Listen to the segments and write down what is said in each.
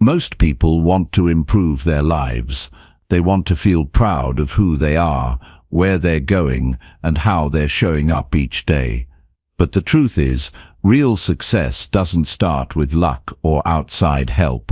Most people want to improve their lives. They want to feel proud of who they are, where they're going, and how they're showing up each day. But the truth is, real success doesn't start with luck or outside help.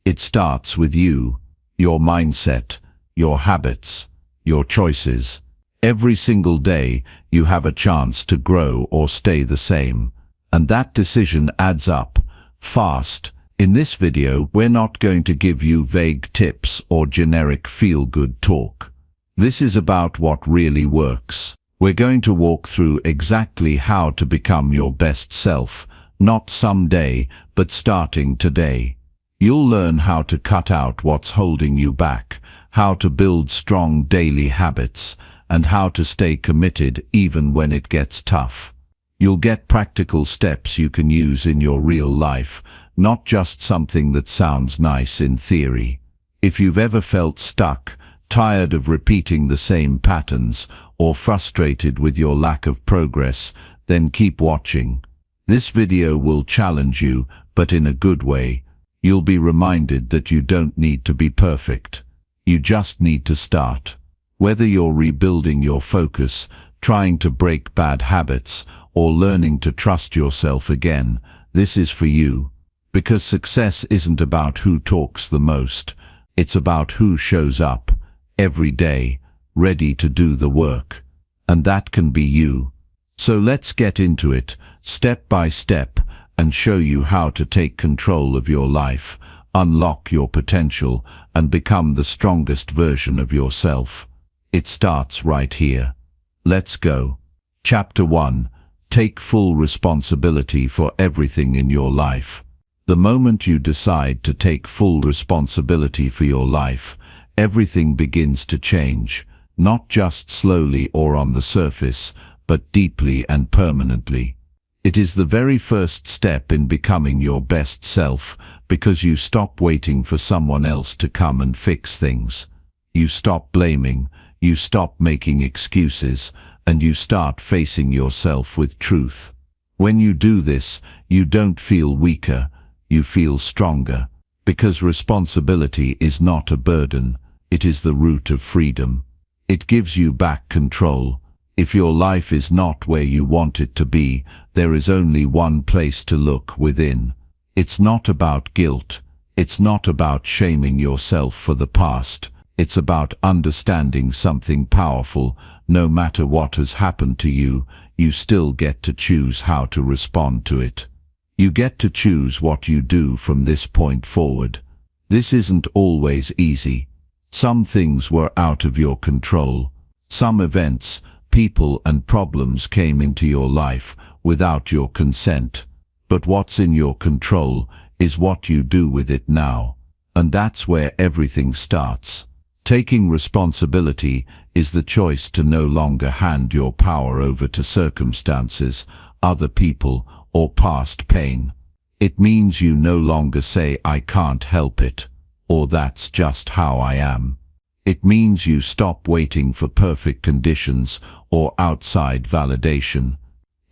It starts with you, your mindset, your habits, your choices. Every single day, you have a chance to grow or stay the same. And that decision adds up, fast. In this video, we're not going to give you vague tips or generic feel-good talk. This is about what really works. We're going to walk through exactly how to become your best self, not someday, but starting today. You'll learn how to cut out what's holding you back, how to build strong daily habits, and how to stay committed even when it gets tough. You'll get practical steps you can use in your real life, not just something that sounds nice in theory. If you've ever felt stuck, tired of repeating the same patterns, or frustrated with your lack of progress, then keep watching. This video will challenge you, but in a good way. You'll be reminded that you don't need to be perfect. You just need to start. Whether you're rebuilding your focus, trying to break bad habits, or learning to trust yourself again, this is for you. Because success isn't about who talks the most. It's about who shows up, every day, ready to do the work. And that can be you. So let's get into it, step by step, and show you how to take control of your life, unlock your potential, and become the strongest version of yourself. It starts right here. Let's go. Chapter 1. Take full responsibility for everything in your life. The moment you decide to take full responsibility for your life, everything begins to change, not just slowly or on the surface, but deeply and permanently. It is the very first step in becoming your best self, because you stop waiting for someone else to come and fix things. You stop blaming, you stop making excuses, and you start facing yourself with truth. When you do this, you don't feel weaker, you feel stronger, because responsibility is not a burden, it is the root of freedom. It gives you back control. If your life is not where you want it to be, there is only one place to look: within. It's not about guilt. It's not about shaming yourself for the past. It's about understanding something powerful. No matter what has happened to you, you still get to choose how to respond to it. You get to choose what you do from this point forward. This isn't always easy. Some things were out of your control. Some events, people and problems came into your life without your consent. But what's in your control is what you do with it now. And that's where everything starts. Taking responsibility is the choice to no longer hand your power over to circumstances, other people, or past pain. It means you no longer say, "I can't help it," or "that's just how I am." It means you stop waiting for perfect conditions or outside validation.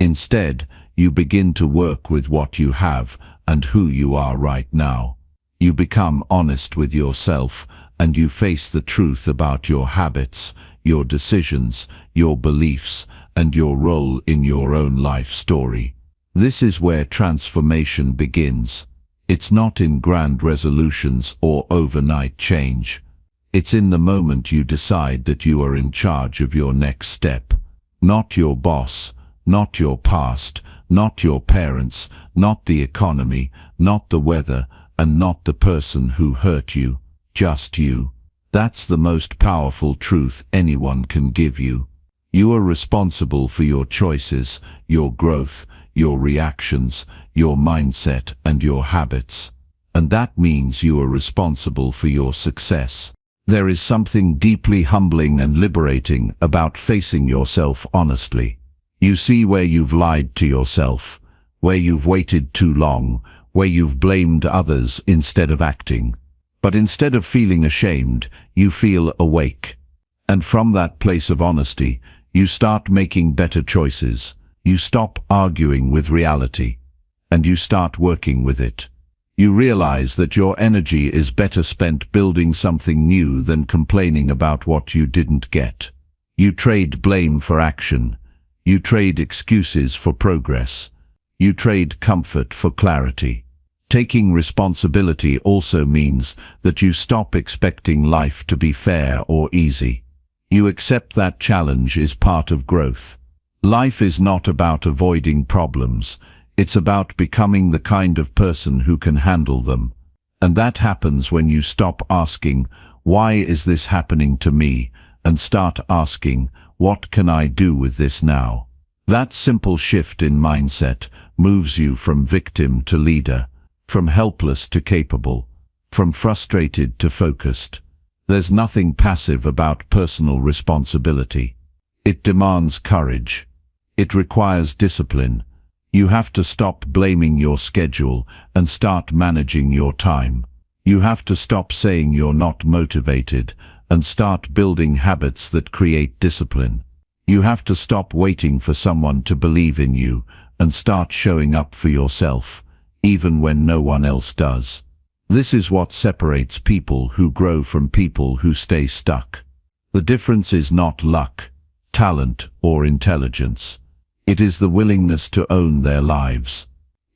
Instead, you begin to work with what you have and who you are right now. You become honest with yourself, and you face the truth about your habits, your decisions, your beliefs, and your role in your own life story. This is where transformation begins. It's not in grand resolutions or overnight change. It's in the moment you decide that you are in charge of your next step. Not your boss, not your past, not your parents, not the economy, not the weather, and not the person who hurt you. Just you. That's the most powerful truth anyone can give you. You are responsible for your choices, your growth, your reactions, your mindset, and your habits. And that means you are responsible for your success. There is something deeply humbling and liberating about facing yourself honestly. You see where you've lied to yourself, where you've waited too long, where you've blamed others instead of acting. But instead of feeling ashamed, you feel awake. And from that place of honesty, you start making better choices. You stop arguing with reality, and you start working with it. You realize that your energy is better spent building something new than complaining about what you didn't get. You trade blame for action. You trade excuses for progress. You trade comfort for clarity. Taking responsibility also means that you stop expecting life to be fair or easy. You accept that challenge is part of growth. Life is not about avoiding problems. It's about becoming the kind of person who can handle them. And that happens when you stop asking, "Why is this happening to me?" and start asking, "What can I do with this now?" That simple shift in mindset moves you from victim to leader, from helpless to capable, from frustrated to focused. There's nothing passive about personal responsibility. It demands courage. It requires discipline. You have to stop blaming your schedule and start managing your time. You have to stop saying you're not motivated and start building habits that create discipline. You have to stop waiting for someone to believe in you and start showing up for yourself, even when no one else does. This is what separates people who grow from people who stay stuck. The difference is not luck, talent, or intelligence. It is the willingness to own their lives.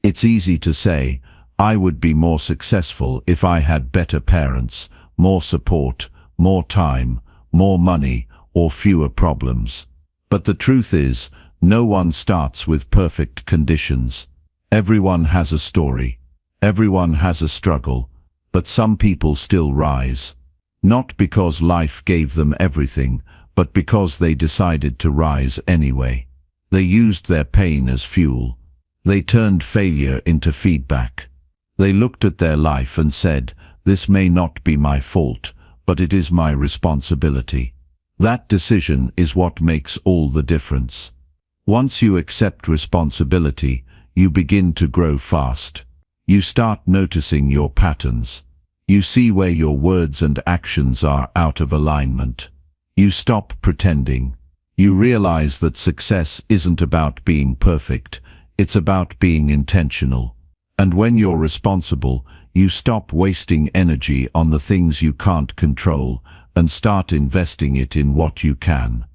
It's easy to say, "I would be more successful if I had better parents, more support, more time, more money, or fewer problems." But the truth is, no one starts with perfect conditions. Everyone has a story. Everyone has a struggle. But some people still rise. Not because life gave them everything, but because they decided to rise anyway. They used their pain as fuel. They turned failure into feedback. They looked at their life and said, "This may not be my fault, but it is my responsibility." That decision is what makes all the difference. Once you accept responsibility, you begin to grow fast. You start noticing your patterns. You see where your words and actions are out of alignment. You stop pretending. You realize that success isn't about being perfect, it's about being intentional. And when you're responsible, you stop wasting energy on the things you can't control and start investing it in what you can.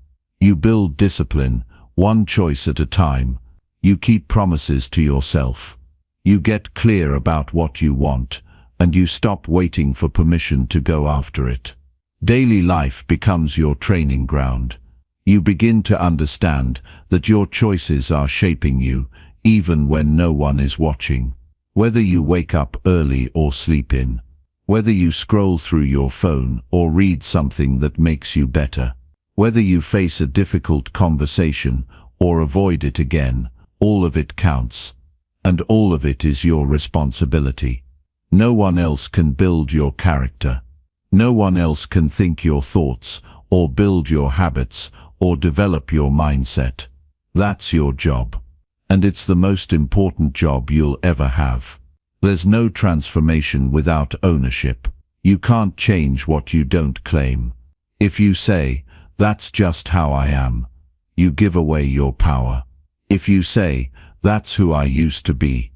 You build discipline, one choice at a time. You keep promises to yourself. You get clear about what you want, and you stop waiting for permission to go after it. Daily life becomes your training ground. You begin to understand that your choices are shaping you, even when no one is watching. Whether you wake up early or sleep in, whether you scroll through your phone or read something that makes you better, whether you face a difficult conversation or avoid it again, all of it counts. And all of it is your responsibility. No one else can build your character. No one else can think your thoughts, or build your habits, or develop your mindset. That's your job. And it's the most important job you'll ever have. There's no transformation without ownership. You can't change what you don't claim. If you say, "That's just how I am," you give away your power. If you say, "That's who I used to be,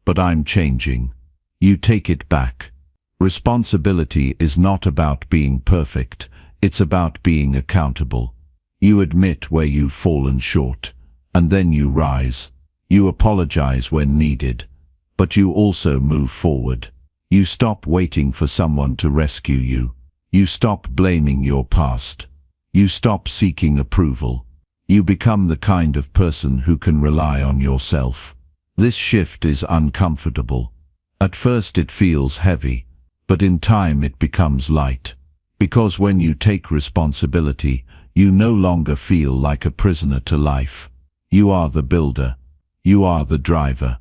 but I'm changing," you take it back. Responsibility is not about being perfect, it's about being accountable. You admit where you've fallen short, and then you rise. You apologize when needed, but you also move forward. You stop waiting for someone to rescue you. You stop blaming your past. You stop seeking approval. You become the kind of person who can rely on yourself. This shift is uncomfortable. At first it feels heavy, but in time it becomes light. Because when you take responsibility, you no longer feel like a prisoner to life. You are the builder. You are the driver.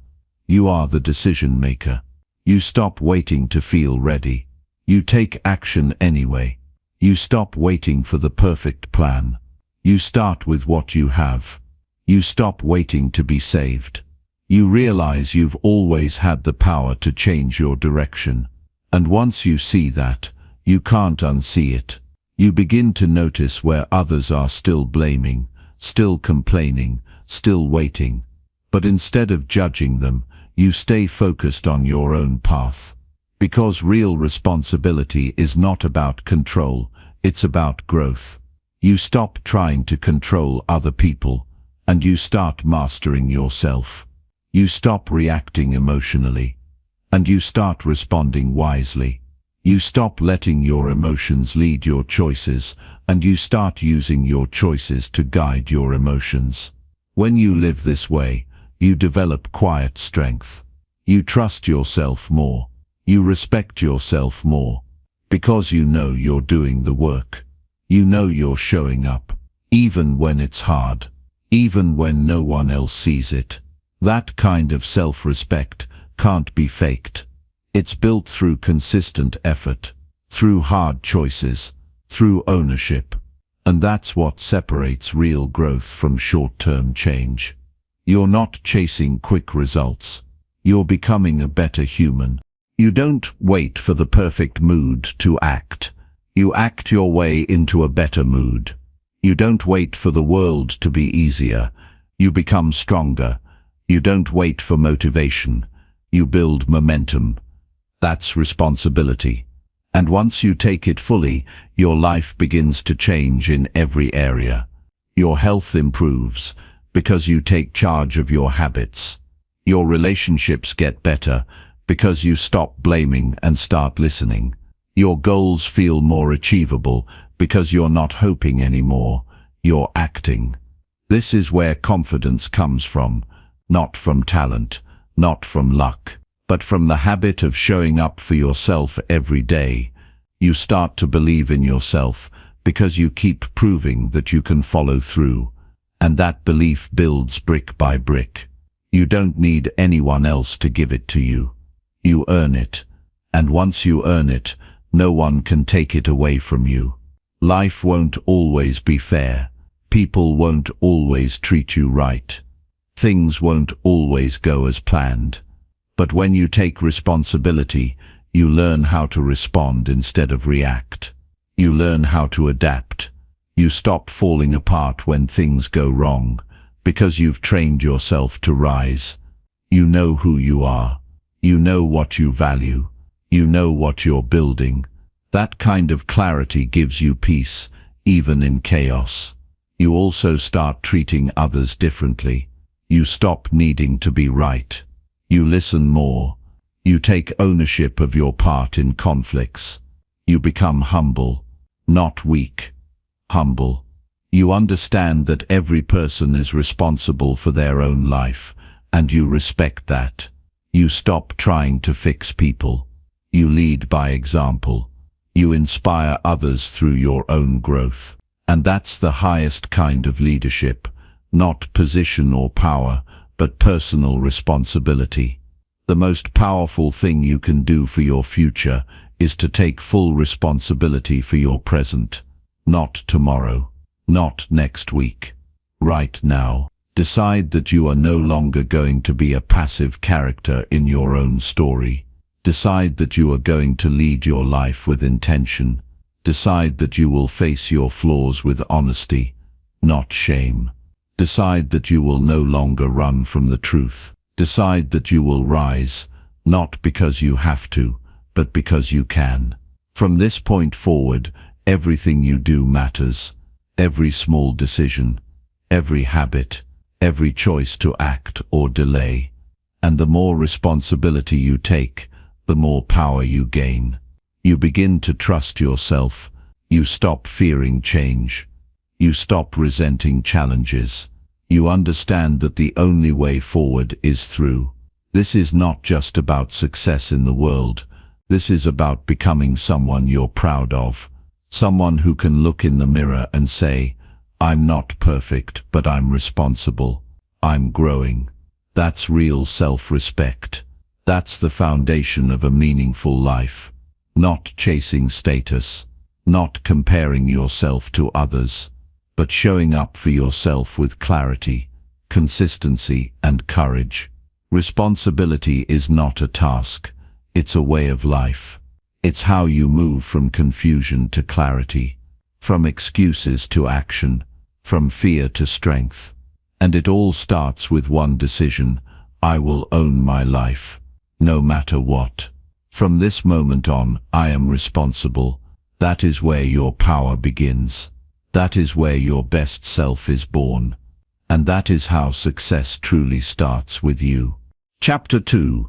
You are the decision maker. You stop waiting to feel ready. You take action anyway. You stop waiting for the perfect plan. You start with what you have. You stop waiting to be saved. You realize you've always had the power to change your direction. And once you see that, you can't unsee it. You begin to notice where others are still blaming, still complaining, still waiting. But instead of judging them, You stay focused on your own path. Because real responsibility is not about control, it's about growth. You stop trying to control other people, and you start mastering yourself. You stop reacting emotionally, and you start responding wisely. You stop letting your emotions lead your choices, and you start using your choices to guide your emotions. When you live this way, you develop quiet strength. You trust yourself more. You respect yourself more. Because you know you're doing the work. You know you're showing up, even when it's hard, even when no one else sees it. That kind of self-respect can't be faked. It's built through consistent effort, through hard choices, through ownership. And that's what separates real growth from short-term change. You're not chasing quick results. You're becoming a better human. You don't wait for the perfect mood to act. You act your way into a better mood. You don't wait for the world to be easier. You become stronger. You don't wait for motivation. You build momentum. That's responsibility. And once you take it fully, your life begins to change in every area. Your health improves because you take charge of your habits. Your relationships get better because you stop blaming and start listening. Your goals feel more achievable because you're not hoping anymore, you're acting. This is where confidence comes from, not from talent, not from luck, but from the habit of showing up for yourself every day. You start to believe in yourself because you keep proving that you can follow through, and that belief builds brick by brick. You don't need anyone else to give it to you. You earn it, and once you earn it, no one can take it away from you. Life won't always be fair. People won't always treat you right. Things won't always go as planned. But when you take responsibility, you learn how to respond instead of react. You learn how to adapt. You stop falling apart when things go wrong, because you've trained yourself to rise. You know who you are. You know what you value. You know what you're building. That kind of clarity gives you peace, even in chaos. You also start treating others differently. You stop needing to be right. You listen more. You take ownership of your part in conflicts. You become humble, not weak. Humble. You understand that every person is responsible for their own life, and you respect that. You stop trying to fix people. You lead by example. You inspire others through your own growth. And that's the highest kind of leadership, not position or power, but personal responsibility. The most powerful thing you can do for your future is to take full responsibility for your present. Not tomorrow, not next week. Right now. Decide that you are no longer going to be a passive character in your own story. Decide that you are going to lead your life with intention. Decide that you will face your flaws with honesty, not shame. Decide that you will no longer run from the truth. Decide that you will rise, not because you have to, but because you can. From this point forward, everything you do matters. Every small decision, every habit, every choice to act or delay. And the more responsibility you take, the more power you gain. You begin to trust yourself. You stop fearing change. You stop resenting challenges. You understand that the only way forward is through. This is not just about success in the world. This is about becoming someone you're proud of. Someone who can look in the mirror and say, I'm not perfect, but I'm responsible. I'm growing. That's real self-respect. That's the foundation of a meaningful life. Not chasing status, not comparing yourself to others, but showing up for yourself with clarity, consistency, and courage. Responsibility is not a task, it's a way of life. It's how you move from confusion to clarity, from excuses to action, from fear to strength. And it all starts with one decision: I will own my life, no matter what. From this moment on, I am responsible. That is where your power begins. That is where your best self is born. And that is how success truly starts with you. Chapter 2.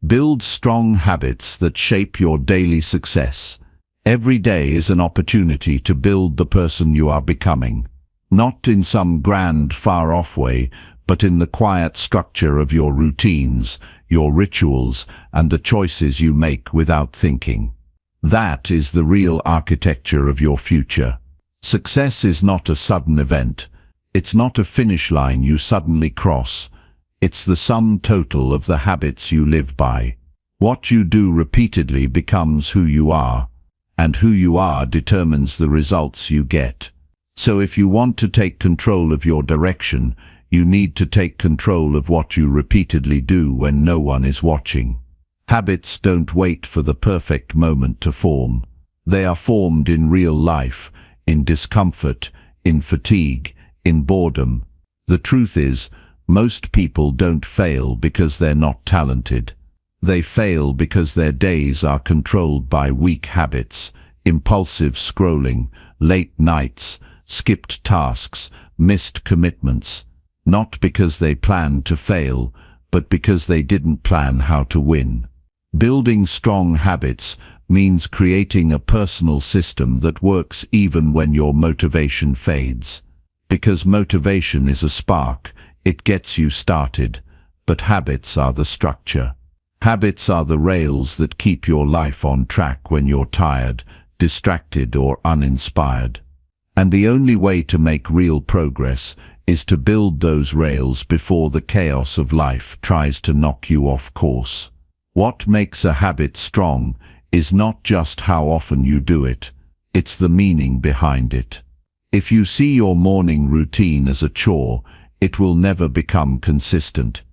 Build strong habits that shape your daily success. Every day is an opportunity to build the person you are becoming. Not in some grand, far-off way, but in the quiet structure of your routines, your rituals, and the choices you make without thinking. That is the real architecture of your future. Success is not a sudden event. It's not a finish line you suddenly cross. It's the sum total of the habits you live by. What you do repeatedly becomes who you are, and who you are determines the results you get. So if you want to take control of your direction, you need to take control of what you repeatedly do when no one is watching. Habits don't wait for the perfect moment to form. They are formed in real life, in discomfort, in fatigue, in boredom. The truth is, most people don't fail because they're not talented. They fail because their days are controlled by weak habits, impulsive scrolling, late nights, skipped tasks, missed commitments. Not because they planned to fail, but because they didn't plan how to win. Building strong habits means creating a personal system that works even when your motivation fades. Because motivation is a spark, it gets you started, but habits are the structure. Habits are the rails that keep your life on track when you're tired, distracted, or uninspired. And the only way to make real progress is to build those rails before the chaos of life tries to knock you off course. What makes a habit strong is not just how often you do it, it's the meaning behind it. If you see your morning routine as a chore, it will never become consistent.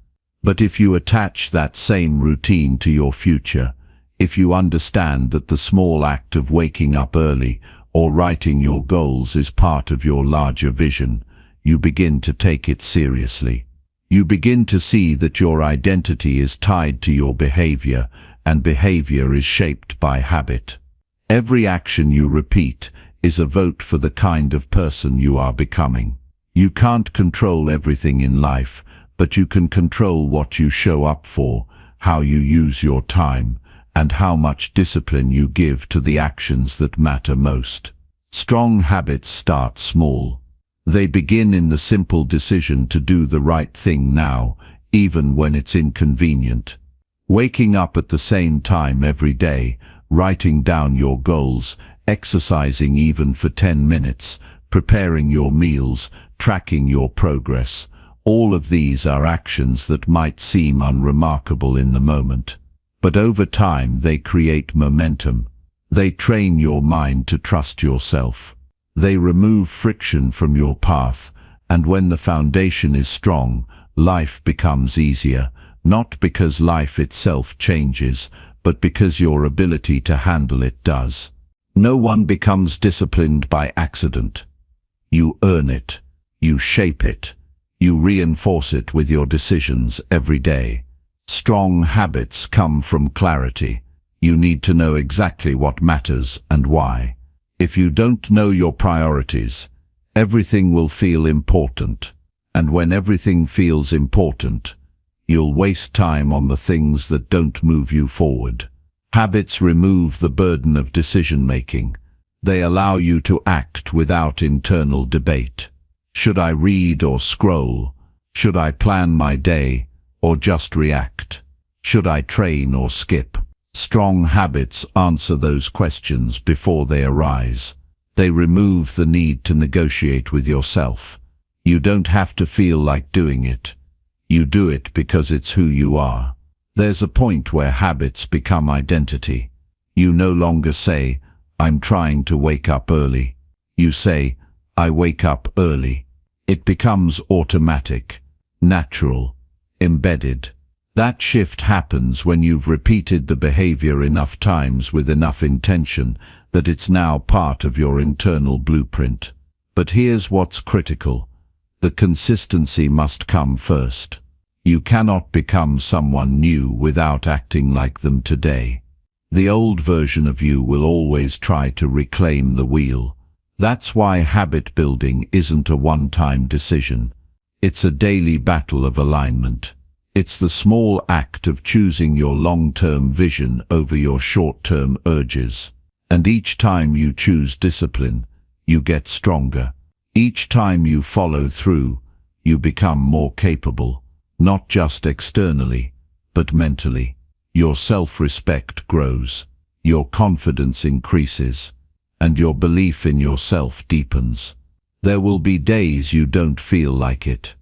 But if you attach that same routine to your future, if you understand that the small act of waking up early or writing your goals is part of your larger vision, you begin to take it seriously. You begin to see that your identity is tied to your behavior, and behavior is shaped by habit. Every action you repeat is a vote for the kind of person you are becoming. You can't control everything in life, but you can control what you show up for, how you use your time, and how much discipline you give to the actions that matter most. Strong habits start small. They begin in the simple decision to do the right thing now, even when it's inconvenient. Waking up at the same time every day, writing down your goals, exercising even for 10 minutes, preparing your meals, tracking your progress. All of these are actions that might seem unremarkable in the moment. But over time they create momentum. They train your mind to trust yourself. They remove friction from your path, and when the foundation is strong, life becomes easier, not because life itself changes, but because your ability to handle it does. No one becomes disciplined by accident. You earn it, you shape it, you reinforce it with your decisions every day. Strong habits come from clarity. You need to know exactly what matters and why. If you don't know your priorities, everything will feel important. And when everything feels important, you'll waste time on the things that don't move you forward. Habits remove the burden of decision-making. They allow you to act without internal debate. Should I read or scroll? Should I plan my day or just react? Should I train or skip? Strong habits answer those questions before they arise. They remove the need to negotiate with yourself. You don't have to feel like doing it. You do it because it's who you are. There's a point where habits become identity. You no longer say, "I'm trying to wake up early." You say, "I wake up early." It becomes automatic, natural, embedded. That shift happens when you've repeated the behavior enough times with enough intention that it's now part of your internal blueprint. But here's what's critical. The consistency must come first. You cannot become someone new without acting like them today. The old version of you will always try to reclaim the wheel. That's why habit building isn't a one-time decision. It's a daily battle of alignment. It's the small act of choosing your long-term vision over your short-term urges. And each time you choose discipline, you get stronger. Each time you follow through, you become more capable, not just externally, but mentally. Your self-respect grows, your confidence increases, and your belief in yourself deepens. There will be days you don't feel like it.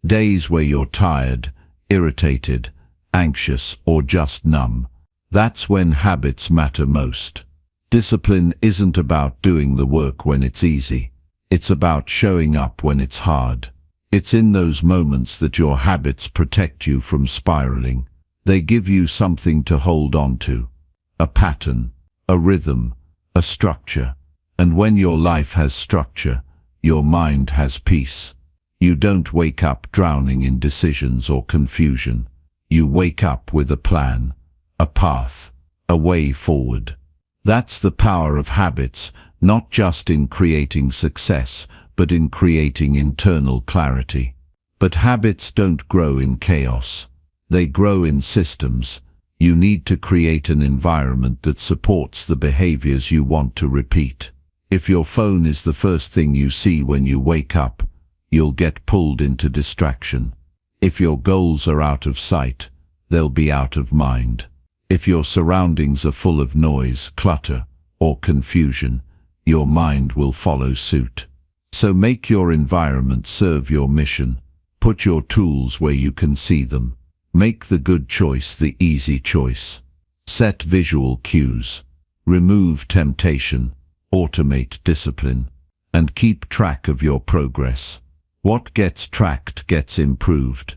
Days where you're tired, irritated, anxious, or just numb. That's when habits matter most. Discipline isn't about doing the work when it's easy. It's about showing up when it's hard. It's in those moments that your habits protect you from spiraling. They give you something to hold on to. A pattern, a rhythm, a structure. And when your life has structure, your mind has peace. You don't wake up drowning in decisions or confusion. You wake up with a plan, a path, a way forward. That's the power of habits, not just in creating success, but in creating internal clarity. But habits don't grow in chaos. They grow in systems. You need to create an environment that supports the behaviors you want to repeat. If your phone is the first thing you see when you wake up, you'll get pulled into distraction. If your goals are out of sight, they'll be out of mind. If your surroundings are full of noise, clutter, or confusion, your mind will follow suit. So make your environment serve your mission. Put your tools where you can see them. Make the good choice the easy choice. Set visual cues. Remove temptation. Automate discipline. And keep track of your progress. What gets tracked gets improved.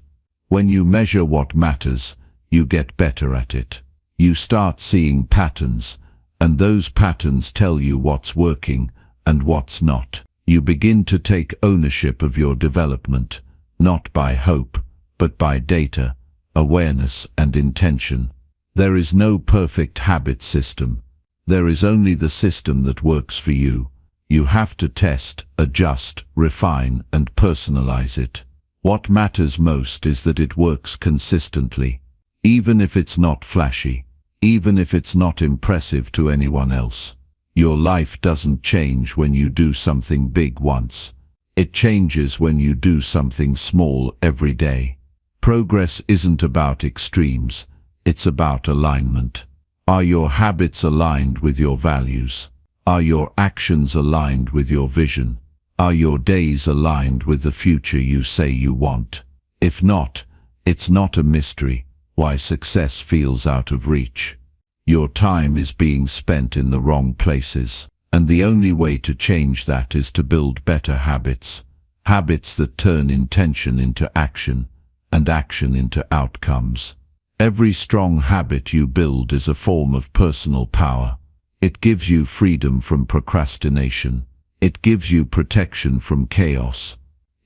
When you measure what matters, you get better at it. You start seeing patterns, and those patterns tell you what's working and what's not. You begin to take ownership of your development, not by hope, but by data, awareness, and intention. There is no perfect habit system. There is only the system that works for you. You have to test, adjust, refine, and personalize it. What matters most is that it works consistently, even if it's not flashy, even if it's not impressive to anyone else. Your life doesn't change when you do something big once. It changes when you do something small every day. Progress isn't about extremes, it's about alignment. Are your habits aligned with your values? Are your actions aligned with your vision? Are your days aligned with the future you say you want? If not, it's not a mystery why success feels out of reach. Your time is being spent in the wrong places, and the only way to change that is to build better habits. Habits that turn intention into action, and action into outcomes. Every strong habit you build is a form of personal power. It gives you freedom from procrastination. It gives you protection from chaos.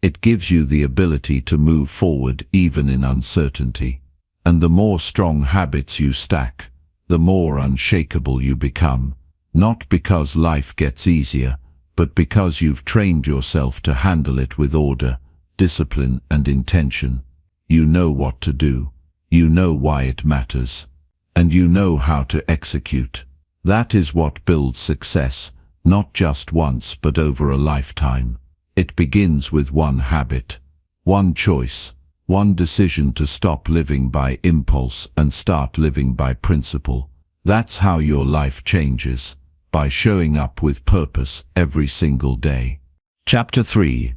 It gives you the ability to move forward even in uncertainty. And the more strong habits you stack, the more unshakable you become. Not because life gets easier, but because you've trained yourself to handle it with order, discipline, and intention. You know what to do. You know why it matters. And you know how to execute. That is what builds success, not just once but over a lifetime. It begins with one habit, one choice, one decision to stop living by impulse and start living by principle. That's how your life changes, by showing up with purpose every single day. Chapter 3.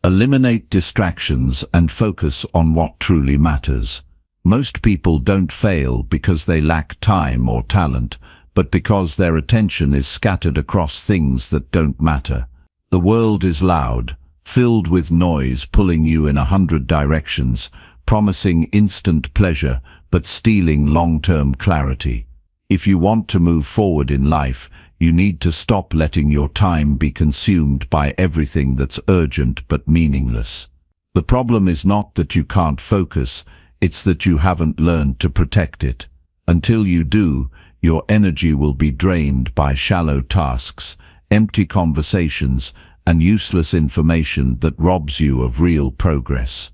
Eliminate distractions and focus on what truly matters. Most people don't fail because they lack time or talent, but because their attention is scattered across things that don't matter. The world is loud, filled with noise pulling you in 100 directions, promising instant pleasure but stealing long-term clarity. If you want to move forward in life, you need to stop letting your time be consumed by everything that's urgent but meaningless. The problem is not that you can't focus, It's that you haven't learned to protect it. Until you do, your energy will be drained by shallow tasks, empty conversations, and useless information that robs you of real progress.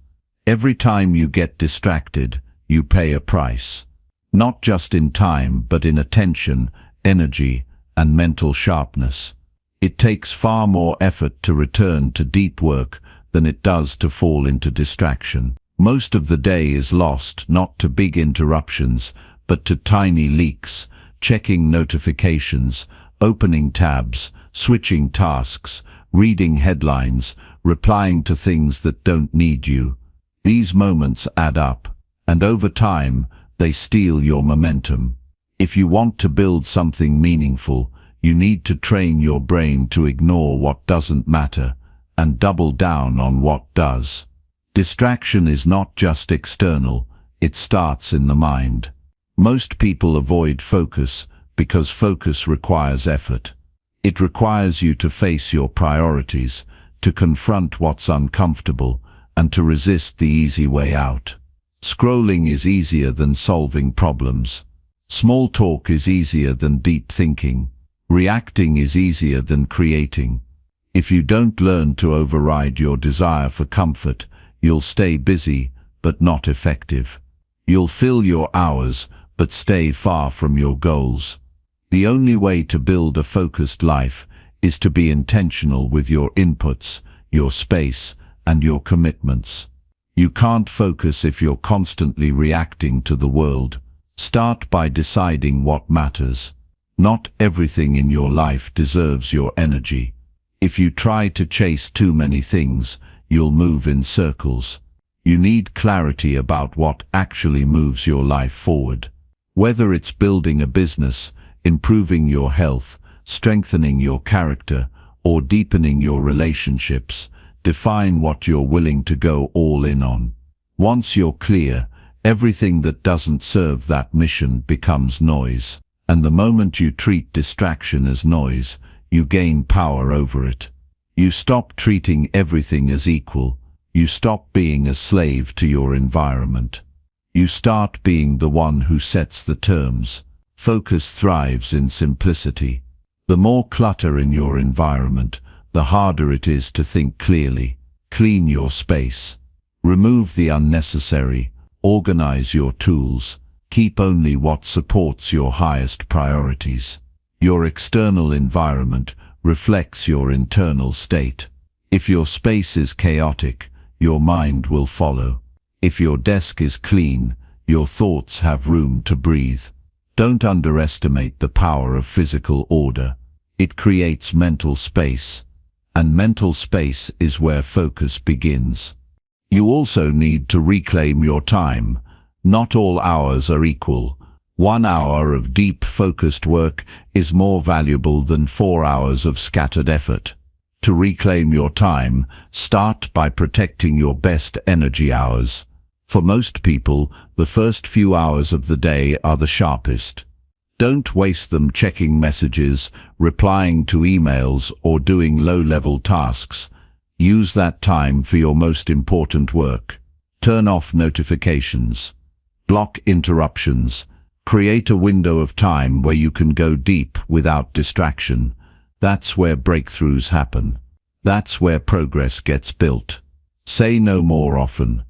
Every time you get distracted, you pay a price. Not just in time, but in attention, energy, and mental sharpness. It takes far more effort to return to deep work than it does to fall into distraction. Most of the day is lost not to big interruptions, but to tiny leaks, checking notifications, opening tabs, switching tasks, reading headlines, replying to things that don't need you. These moments add up, and over time, they steal your momentum. If you want to build something meaningful, you need to train your brain to ignore what doesn't matter and double down on what does. Distraction is not just external, it starts in the mind. Most people avoid focus because focus requires effort. It requires you to face your priorities, to confront what's uncomfortable, and to resist the easy way out. Scrolling is easier than solving problems. Small talk is easier than deep thinking. Reacting is easier than creating. If you don't learn to override your desire for comfort, you'll stay busy, but not effective. You'll fill your hours, but stay far from your goals. The only way to build a focused life is to be intentional with your inputs, your space, and your commitments. You can't focus if you're constantly reacting to the world. Start by deciding what matters. Not everything in your life deserves your energy. If you try to chase too many things, you'll move in circles. You need clarity about what actually moves your life forward. Whether it's building a business, improving your health, strengthening your character, or deepening your relationships, define what you're willing to go all in on. Once you're clear, everything that doesn't serve that mission becomes noise. And the moment you treat distraction as noise, you gain power over it. You stop treating everything as equal. You stop being a slave to your environment. You start being the one who sets the terms. Focus thrives in simplicity. The more clutter in your environment, the harder it is to think clearly. Clean your space. Remove the unnecessary. Organize your tools. Keep only what supports your highest priorities. Your external environment reflects your internal state. If your space is chaotic, your mind will follow. If your desk is clean, your thoughts have room to breathe. Don't underestimate the power of physical order. It creates mental space, and mental space is where focus begins. You also need to reclaim your time. Not all hours are equal. 1 hour of deep, focused work is more valuable than 4 hours of scattered effort. To reclaim your time, start by protecting your best energy hours. For most people, the first few hours of the day are the sharpest. Don't waste them checking messages, replying to emails, or doing low-level tasks. Use that time for your most important work. Turn off notifications. Block interruptions. Create a window of time where you can go deep without distraction. That's where breakthroughs happen. That's where progress gets built. Say no more often.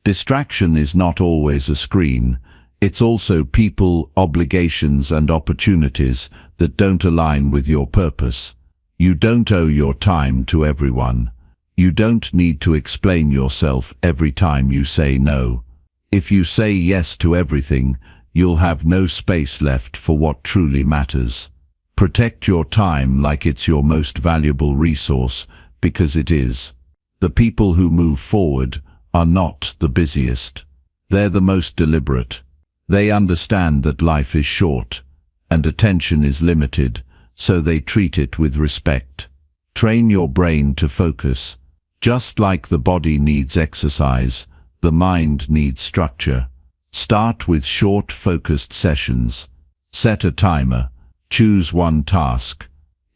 Distraction is not always a screen. It's also people, obligations, and opportunities that don't align with your purpose. You don't owe your time to everyone. You don't need to explain yourself every time you say no. If you say yes to everything, you'll have no space left for what truly matters. Protect your time like it's your most valuable resource, because it is. The people who move forward are not the busiest. They're the most deliberate. They understand that life is short, and attention is limited, so they treat it with respect. Train your brain to focus. Just like the body needs exercise, the mind needs structure. Start with short, focused sessions. Set a timer. Choose one task.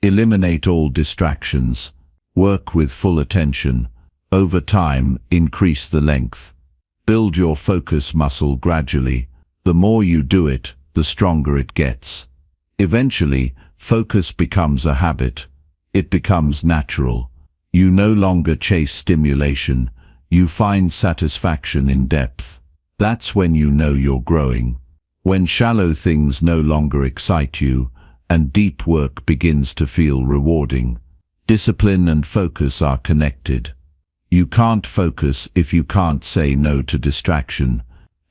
Eliminate all distractions. Work with full attention. Over time, increase the length. Build your focus muscle gradually. The more you do it, the stronger it gets. Eventually, focus becomes a habit. It becomes natural. You no longer chase stimulation. You find satisfaction in depth. That's when you know you're growing. When shallow things no longer excite you, and deep work begins to feel rewarding. Discipline and focus are connected. You can't focus if you can't say no to distraction,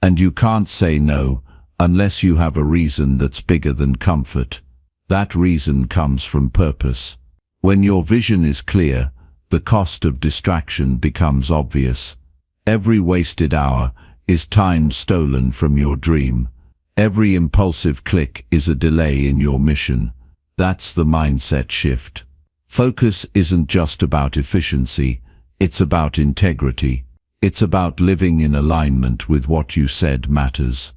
and you can't say no unless you have a reason that's bigger than comfort. That reason comes from purpose. When your vision is clear, the cost of distraction becomes obvious. Every wasted hour is time stolen from your dream. Every impulsive click is a delay in your mission. That's the mindset shift. Focus isn't just about efficiency, it's about integrity. It's about living in alignment with what you said matters.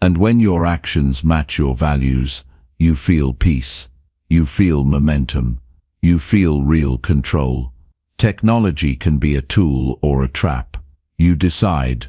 And when your actions match your values, you feel peace. You feel momentum. You feel real control. Technology can be a tool or a trap. You decide.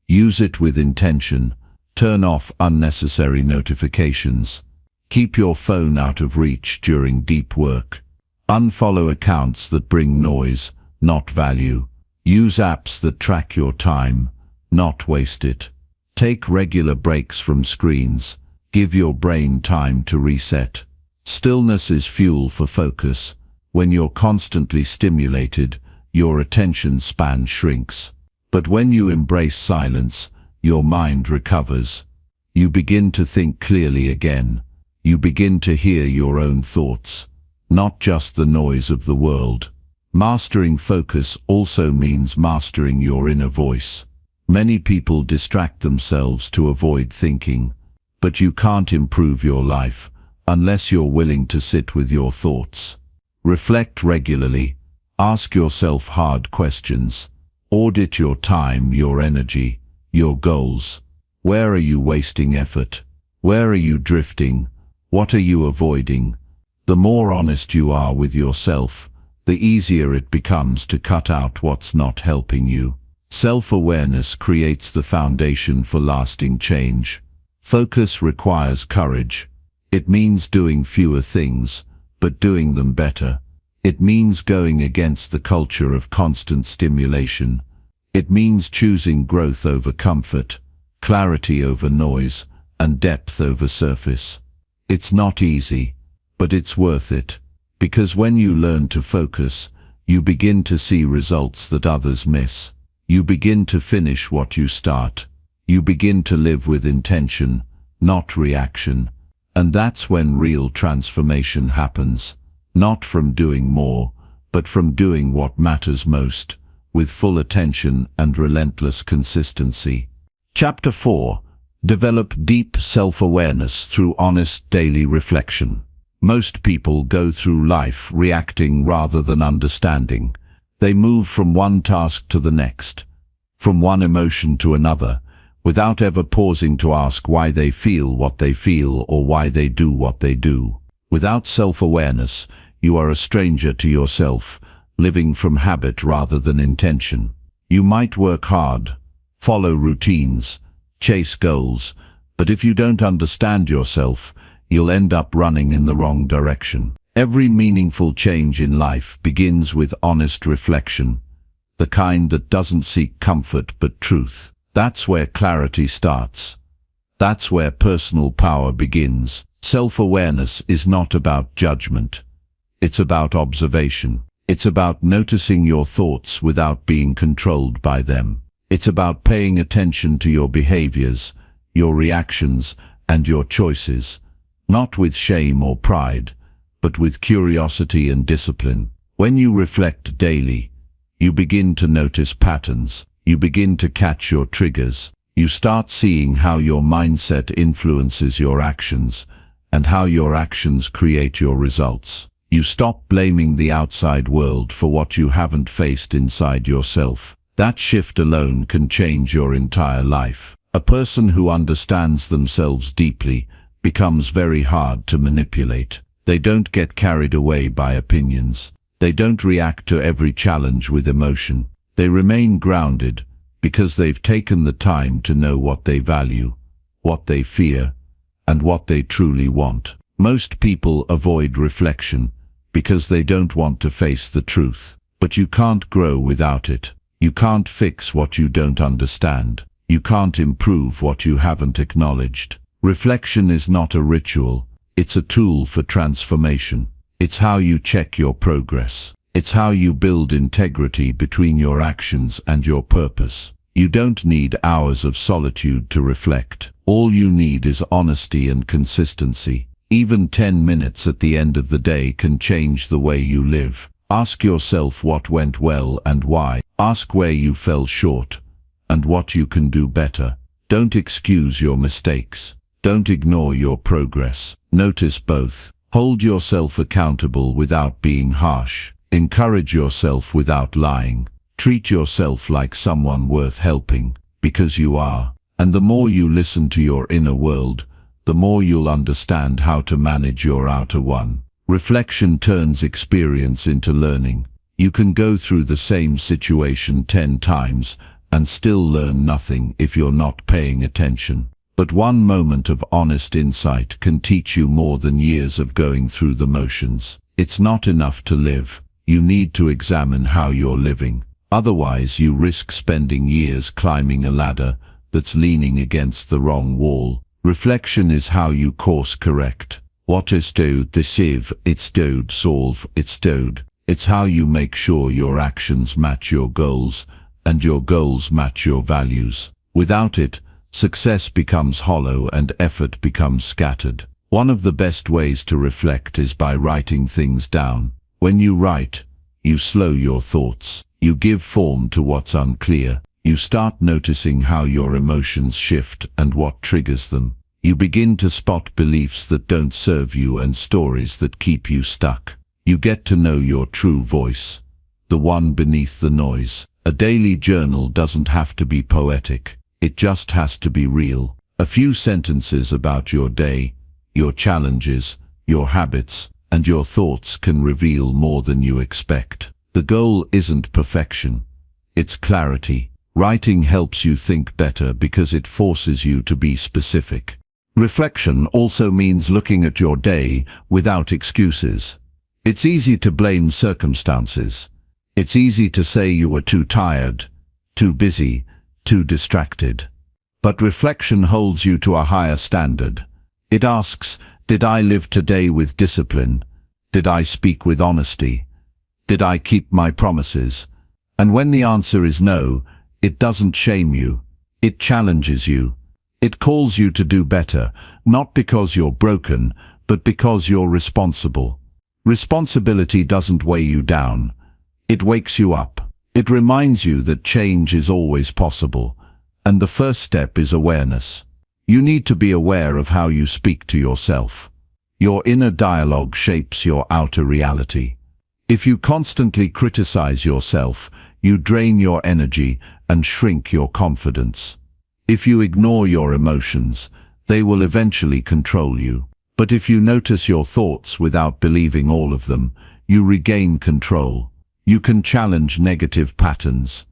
Use it with intention. Turn off unnecessary notifications. Keep your phone out of reach during deep work. Unfollow accounts that bring noise, not value. Use apps that track your time, not waste it. Take regular breaks from screens. Give your brain time to reset. Stillness is fuel for focus. When you're constantly stimulated, your attention span shrinks. But when you embrace silence, your mind recovers. You begin to think clearly again. You begin to hear your own thoughts, not just the noise of the world. Mastering focus also means mastering your inner voice. Many people distract themselves to avoid thinking, but you can't improve your life unless you're willing to sit with your thoughts. Reflect regularly. Ask yourself hard questions. Audit your time, your energy, your goals. Where are you wasting effort? Where are you drifting? What are you avoiding? The more honest you are with yourself, the easier it becomes to cut out what's not helping you. Self-awareness creates the foundation for lasting change. Focus requires courage. It means doing fewer things, but doing them better. It means going against the culture of constant stimulation. It means choosing growth over comfort, clarity over noise, and depth over surface. It's not easy, but it's worth it. Because when you learn to focus, you begin to see results that others miss. You begin to finish what you start. You begin to live with intention, not reaction. And that's when real transformation happens. Not from doing more, but from doing what matters most, with full attention and relentless consistency. Chapter 4. Develop deep self-awareness through honest daily reflection. Most people go through life reacting rather than understanding. They move from one task to the next, from one emotion to another, without ever pausing to ask why they feel what they feel or why they do what they do. Without self-awareness, you are a stranger to yourself, living from habit rather than intention. You might work hard, follow routines, chase goals, but if you don't understand yourself, you'll end up running in the wrong direction. Every meaningful change in life begins with honest reflection, the kind that doesn't seek comfort but truth. That's where clarity starts. That's where personal power begins. Self-awareness is not about judgment. It's about observation. It's about noticing your thoughts without being controlled by them. It's about paying attention to your behaviors, your reactions, and your choices, not with shame or pride, but with curiosity and discipline. When you reflect daily, you begin to notice patterns. You begin to catch your triggers. You start seeing how your mindset influences your actions, and how your actions create your results. You stop blaming the outside world for what you haven't faced inside yourself. That shift alone can change your entire life. A person who understands themselves deeply becomes very hard to manipulate. They don't get carried away by opinions. They don't react to every challenge with emotion. They remain grounded because they've taken the time to know what they value, what they fear, and what they truly want. Most people avoid reflection because they don't want to face the truth. But you can't grow without it. You can't fix what you don't understand. You can't improve what you haven't acknowledged. Reflection is not a ritual. It's a tool for transformation. It's how you check your progress. It's how you build integrity between your actions and your purpose. You don't need hours of solitude to reflect. All you need is honesty and consistency. Even 10 minutes at the end of the day can change the way you live. Ask yourself what went well and why. Ask where you fell short and what you can do better. Don't excuse your mistakes. Don't ignore your progress. Notice both. Hold yourself accountable without being harsh. Encourage yourself without lying. Treat yourself like someone worth helping, because you are. And the more you listen to your inner world, the more you'll understand how to manage your outer one. Reflection turns experience into learning. You can go through the same situation 10 times and still learn nothing if you're not paying attention. But one moment of honest insight can teach you more than years of going through the motions. It's not enough to live. You need to examine how you're living. Otherwise, you risk spending years climbing a ladder that's leaning against the wrong wall. Reflection is how you course correct. What is stowed deceive, it's stowed solve, it's stowed. It's how you make sure your actions match your goals and your goals match your values. Without it, success becomes hollow and effort becomes scattered. One of the best ways to reflect is by writing things down. When you write, you slow your thoughts. You give form to what's unclear. You start noticing how your emotions shift and what triggers them. You begin to spot beliefs that don't serve you and stories that keep you stuck. You get to know your true voice, the one beneath the noise. A daily journal doesn't have to be poetic. It just has to be real. A few sentences about your day, your challenges, your habits, and your thoughts can reveal more than you expect. The goal isn't perfection. It's clarity. Writing helps you think better because it forces you to be specific. Reflection also means looking at your day without excuses. It's easy to blame circumstances. It's easy to say you were too tired, too busy, too distracted. But reflection holds you to a higher standard. It asks, did I live today with discipline? Did I speak with honesty? Did I keep my promises? And when the answer is no, it doesn't shame you. It challenges you. It calls you to do better, not because you're broken, but because you're responsible. Responsibility doesn't weigh you down. It wakes you up. It reminds you that change is always possible. And the first step is awareness. You need to be aware of how you speak to yourself. Your inner dialogue shapes your outer reality. If you constantly criticize yourself, you drain your energy and shrink your confidence. If you ignore your emotions, they will eventually control you. But if you notice your thoughts without believing all of them, you regain control. You can challenge negative patterns.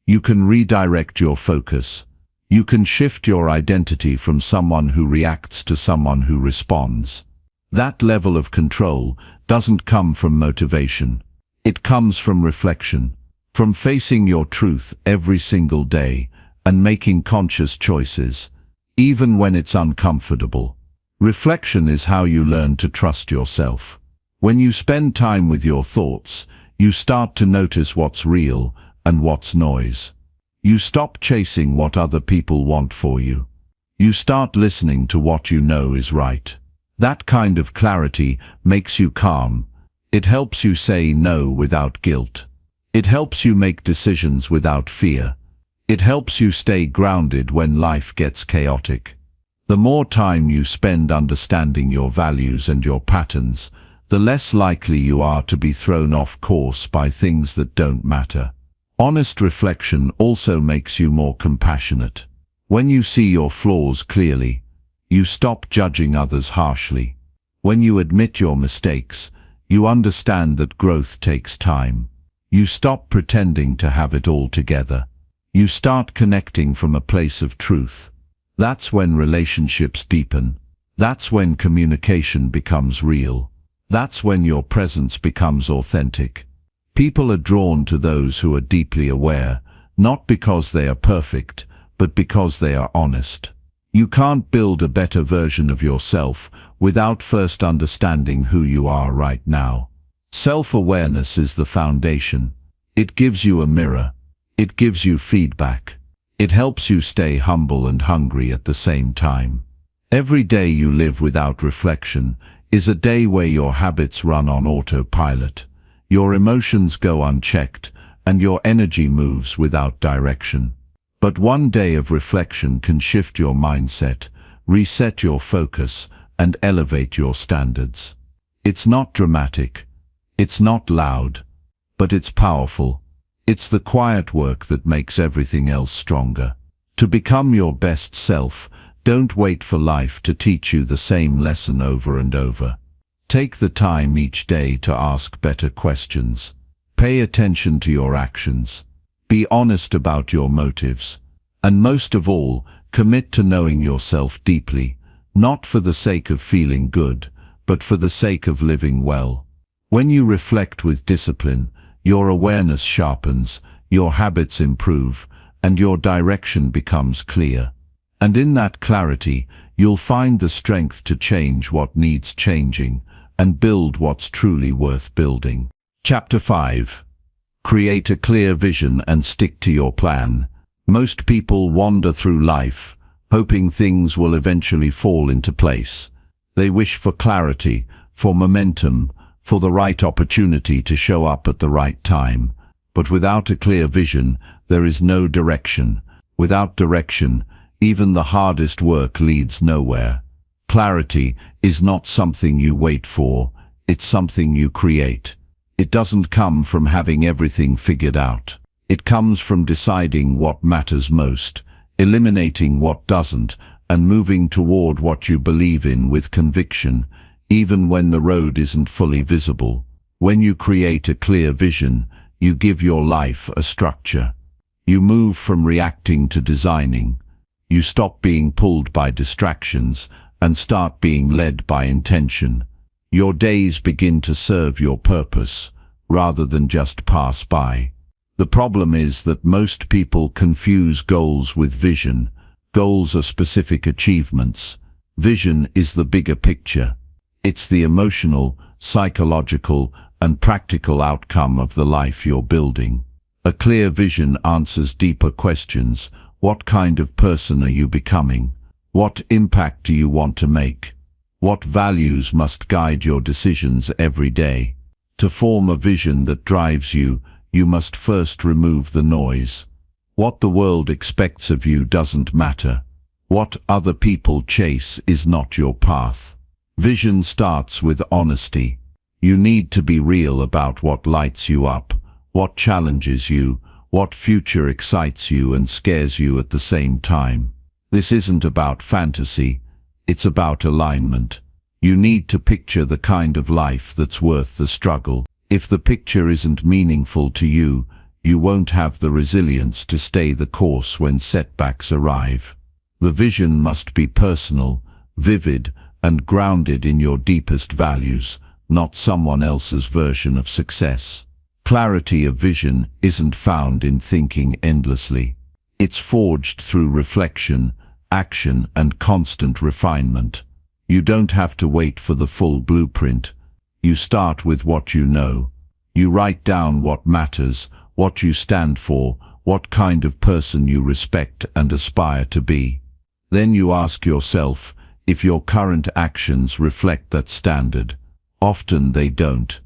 You can redirect your focus. You can shift your identity from someone who reacts to someone who responds. That level of control doesn't come from motivation. It comes from reflection, from facing your truth every single day and making conscious choices, even when it's uncomfortable. Reflection is how you learn to trust yourself. When you spend time with your thoughts, you start to notice what's real and what's noise. You stop chasing what other people want for you. You start listening to what you know is right. That kind of clarity makes you calm. It helps you say no without guilt. It helps you make decisions without fear. It helps you stay grounded when life gets chaotic. The more time you spend understanding your values and your patterns, the less likely you are to be thrown off course by things that don't matter. Honest reflection also makes you more compassionate. When you see your flaws clearly, you stop judging others harshly. When you admit your mistakes, you understand that growth takes time. You stop pretending to have it all together. You start connecting from a place of truth. That's when relationships deepen. That's when communication becomes real. That's when your presence becomes authentic. People are drawn to those who are deeply aware, not because they are perfect, but because they are honest. You can't build a better version of yourself without first understanding who you are right now. Self-awareness is the foundation. It gives you a mirror. It gives you feedback. It helps you stay humble and hungry at the same time. Every day you live without reflection is a day where your habits run on autopilot. Your emotions go unchecked, and your energy moves without direction. But one day of reflection can shift your mindset, reset your focus, and elevate your standards. It's not dramatic. It's not loud. But it's powerful. It's the quiet work that makes everything else stronger. To become your best self, don't wait for life to teach you the same lesson over and over. Take the time each day to ask better questions. Pay attention to your actions. Be honest about your motives. And most of all, commit to knowing yourself deeply, not for the sake of feeling good, but for the sake of living well. When you reflect with discipline, your awareness sharpens, your habits improve, and your direction becomes clear. And in that clarity, you'll find the strength to change what needs changing and build what's truly worth building. Chapter 5. Create a clear vision and stick to your plan. Most people wander through life, hoping things will eventually fall into place. They wish for clarity, for momentum, for the right opportunity to show up at the right time. But without a clear vision, there is no direction. Without direction, even the hardest work leads nowhere. Clarity is not something you wait for, it's something you create. It doesn't come from having everything figured out. It comes from deciding what matters most, eliminating what doesn't, and moving toward what you believe in with conviction, even when the road isn't fully visible. When you create a clear vision, you give your life a structure. You move from reacting to designing. You stop being pulled by distractions and start being led by intention. Your days begin to serve your purpose, rather than just pass by. The problem is that most people confuse goals with vision. Goals are specific achievements. Vision is the bigger picture. It's the emotional, psychological, and practical outcome of the life you're building. A clear vision answers deeper questions. What kind of person are you becoming? What impact do you want to make? What values must guide your decisions every day? To form a vision that drives you, you must first remove the noise. What the world expects of you doesn't matter. What other people chase is not your path. Vision starts with honesty. You need to be real about what lights you up, what challenges you, what future excites you and scares you at the same time. This isn't about fantasy, it's about alignment. You need to picture the kind of life that's worth the struggle. If the picture isn't meaningful to you, you won't have the resilience to stay the course when setbacks arrive. The vision must be personal, vivid, and grounded in your deepest values, not someone else's version of success. Clarity of vision isn't found in thinking endlessly. It's forged through reflection, action, and constant refinement. You don't have to wait for the full blueprint. You start with what you know. You write down what matters, what you stand for, what kind of person you respect and aspire to be. Then you ask yourself if your current actions reflect that standard. Often they don't.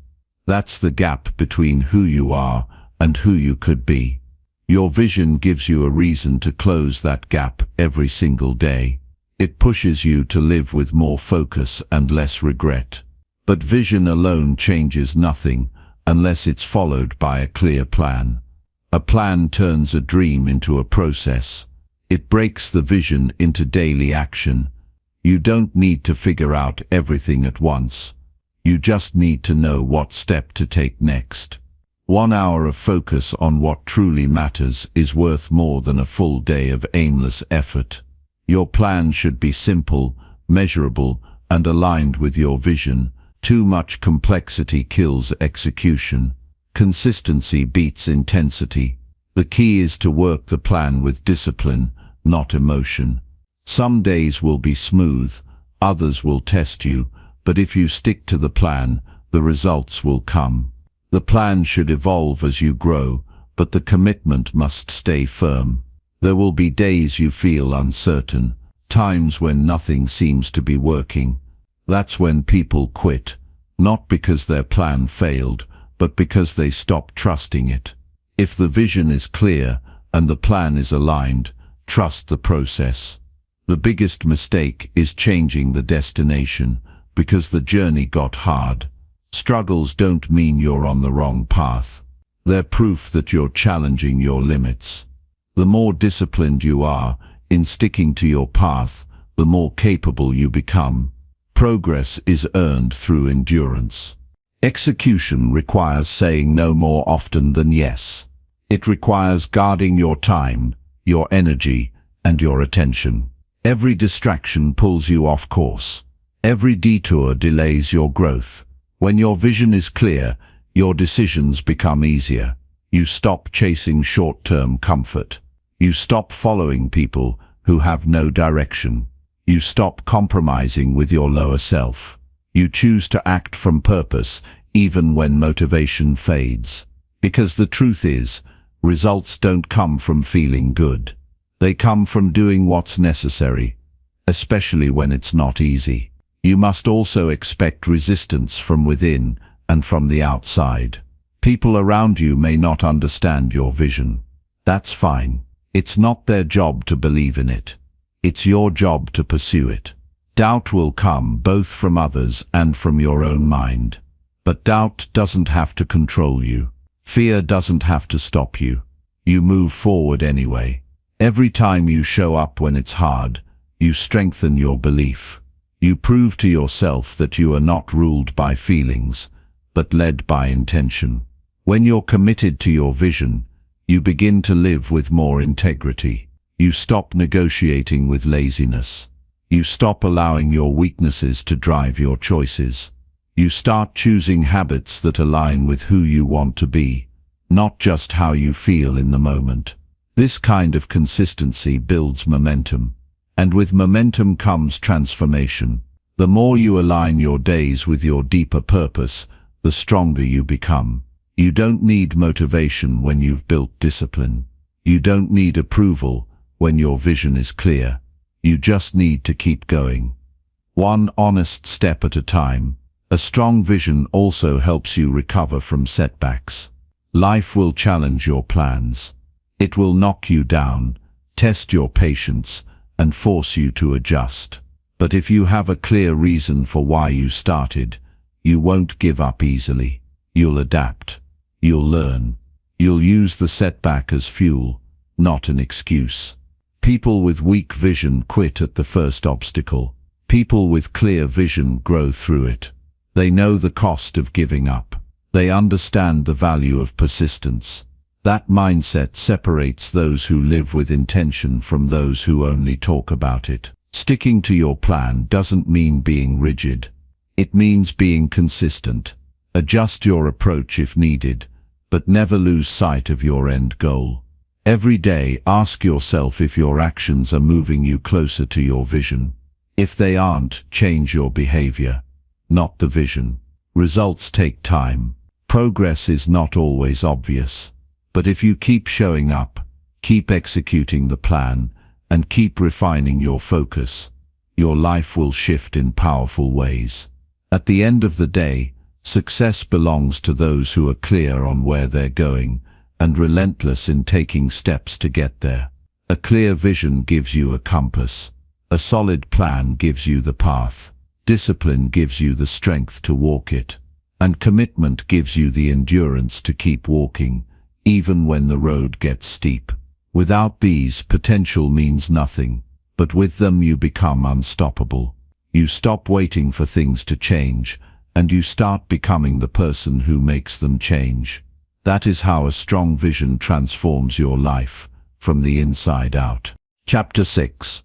That's the gap between who you are and who you could be. Your vision gives you a reason to close that gap every single day. It pushes you to live with more focus and less regret. But vision alone changes nothing unless it's followed by a clear plan. A plan turns a dream into a process. It breaks the vision into daily action. You don't need to figure out everything at once. You just need to know what step to take next. 1 hour of focus on what truly matters is worth more than a full day of aimless effort. Your plan should be simple, measurable, and aligned with your vision. Too much complexity kills execution. Consistency beats intensity. The key is to work the plan with discipline, not emotion. Some days will be smooth, others will test you, but if you stick to the plan, the results will come. The plan should evolve as you grow, but the commitment must stay firm. There will be days you feel uncertain, times when nothing seems to be working. That's when people quit, not because their plan failed, but because they stopped trusting it. If the vision is clear and the plan is aligned, trust the process. The biggest mistake is changing the destination because the journey got hard. Struggles don't mean you're on the wrong path. They're proof that you're challenging your limits. The more disciplined you are in sticking to your path, the more capable you become. Progress is earned through endurance. Execution requires saying no more often than yes. It requires guarding your time, your energy, and your attention. Every distraction pulls you off course. Every detour delays your growth. When your vision is clear, your decisions become easier. You stop chasing short-term comfort. You stop following people who have no direction. You stop compromising with your lower self. You choose to act from purpose even when motivation fades. Because the truth is, results don't come from feeling good. They come from doing what's necessary, especially when it's not easy. You must also expect resistance from within and from the outside. People around you may not understand your vision. That's fine. It's not their job to believe in it. It's your job to pursue it. Doubt will come both from others and from your own mind. But doubt doesn't have to control you. Fear doesn't have to stop you. You move forward anyway. Every time you show up when it's hard, you strengthen your belief. You prove to yourself that you are not ruled by feelings, but led by intention. When you're committed to your vision, you begin to live with more integrity. You stop negotiating with laziness. You stop allowing your weaknesses to drive your choices. You start choosing habits that align with who you want to be, not just how you feel in the moment. This kind of consistency builds momentum. And with momentum comes transformation. The more you align your days with your deeper purpose, the stronger you become. You don't need motivation when you've built discipline. You don't need approval when your vision is clear. You just need to keep going. One honest step at a time. A strong vision also helps you recover from setbacks. Life will challenge your plans. It will knock you down, test your patience, and force you to adjust. But if you have a clear reason for why you started, you won't give up easily. You'll adapt. You'll learn. You'll use the setback as fuel, not an excuse. People with weak vision quit at the first obstacle. People with clear vision grow through it. They know the cost of giving up. They understand the value of persistence. That mindset separates those who live with intention from those who only talk about it. Sticking to your plan doesn't mean being rigid. It means being consistent. Adjust your approach if needed, but never lose sight of your end goal. Every day, ask yourself if your actions are moving you closer to your vision. If they aren't, change your behavior, not the vision. Results take time. Progress is not always obvious. But if you keep showing up, keep executing the plan, and keep refining your focus, your life will shift in powerful ways. At the end of the day, success belongs to those who are clear on where they're going and relentless in taking steps to get there. A clear vision gives you a compass. A solid plan gives you the path. Discipline gives you the strength to walk it. And commitment gives you the endurance to keep walking, even when the road gets steep. Without these, potential means nothing, but with them you become unstoppable. You stop waiting for things to change, and you start becoming the person who makes them change. That is how a strong vision transforms your life from the inside out. Chapter 6.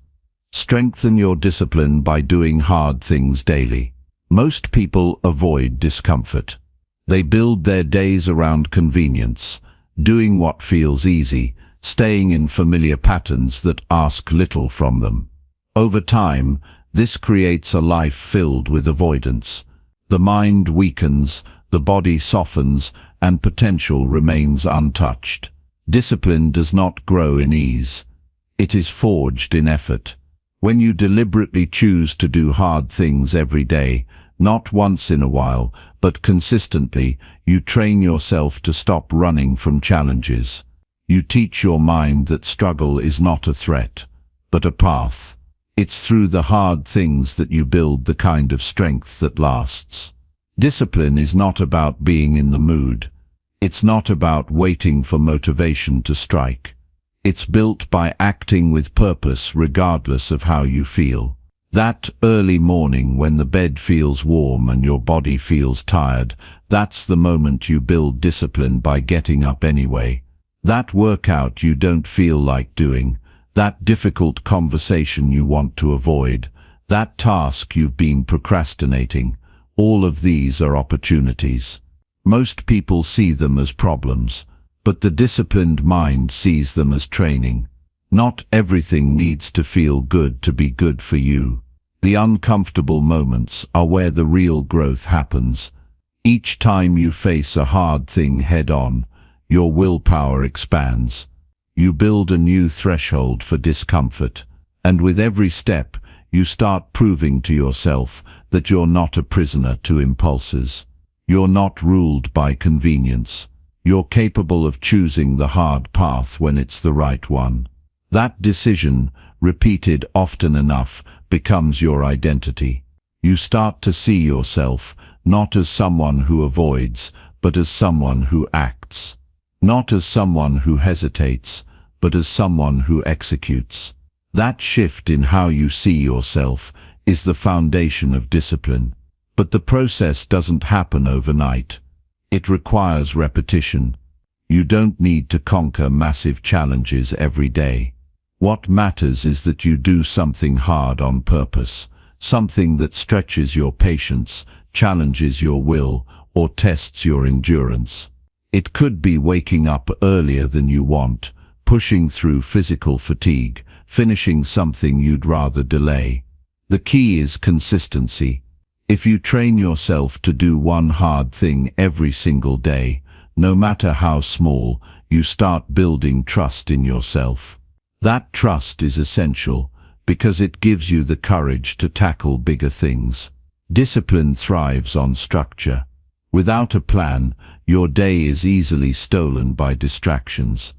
Strengthen your discipline by doing hard things daily. Most people avoid discomfort. They build their days around convenience, doing what feels easy, staying in familiar patterns that ask little from them. Over time, this creates a life filled with avoidance. The mind weakens, the body softens, and potential remains untouched. Discipline does not grow in ease. It is forged in effort. When you deliberately choose to do hard things every day, not once in a while, but consistently, you train yourself to stop running from challenges. You teach your mind that struggle is not a threat, but a path. It's through the hard things that you build the kind of strength that lasts. Discipline is not about being in the mood. It's not about waiting for motivation to strike. It's built by acting with purpose regardless of how you feel. That early morning when the bed feels warm and your body feels tired, that's the moment you build discipline by getting up anyway. That workout you don't feel like doing, that difficult conversation you want to avoid, that task you've been procrastinating, all of these are opportunities. Most people see them as problems, but the disciplined mind sees them as training. Not everything needs to feel good to be good for you. The uncomfortable moments are where the real growth happens. Each time you face a hard thing head-on, your willpower expands. You build a new threshold for discomfort, and with every step, you start proving to yourself that you're not a prisoner to impulses. You're not ruled by convenience. You're capable of choosing the hard path when it's the right one. That decision, repeated often enough, becomes your identity. You start to see yourself not as someone who avoids, but as someone who acts. Not as someone who hesitates, but as someone who executes. That shift in how you see yourself is the foundation of discipline. But the process doesn't happen overnight. It requires repetition. You don't need to conquer massive challenges every day. What matters is that you do something hard on purpose, something that stretches your patience, challenges your will, or tests your endurance. It could be waking up earlier than you want, pushing through physical fatigue, finishing something you'd rather delay. The key is consistency. If you train yourself to do one hard thing every single day, no matter how small, you start building trust in yourself. That trust is essential because it gives you the courage to tackle bigger things. Discipline thrives on structure. Without a plan, your day is easily stolen by distractions.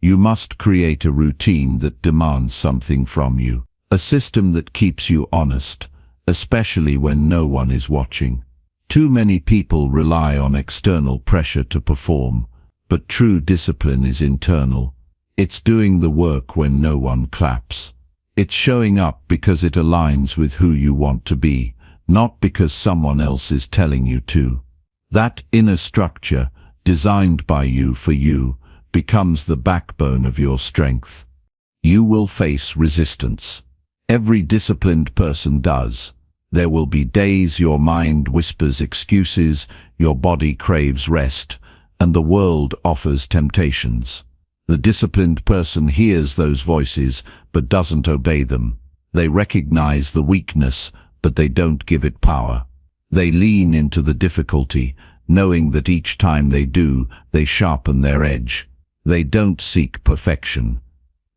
You must create a routine that demands something from you, a system that keeps you honest, especially when no one is watching. Too many people rely on external pressure to perform, but true discipline is internal. It's doing the work when no one claps. It's showing up because it aligns with who you want to be, not because someone else is telling you to. That inner structure, designed by you for you, becomes the backbone of your strength. You will face resistance. Every disciplined person does. There will be days your mind whispers excuses, your body craves rest, and the world offers temptations. The disciplined person hears those voices but doesn't obey them. They recognize the weakness, but they don't give it power. They lean into the difficulty, knowing that each time they do, they sharpen their edge. They don't seek perfection.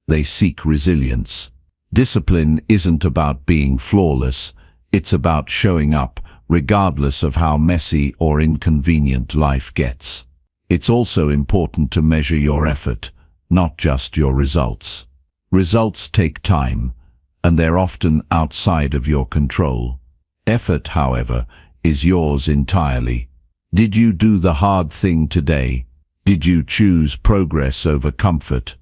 They seek resilience. Discipline isn't about being flawless. It's about showing up, regardless of how messy or inconvenient life gets. It's also important to measure your effort, not just your results. Results take time, and they're often outside of your control. Effort, however, is yours entirely. Did you do the hard thing today? Did you choose progress over comfort?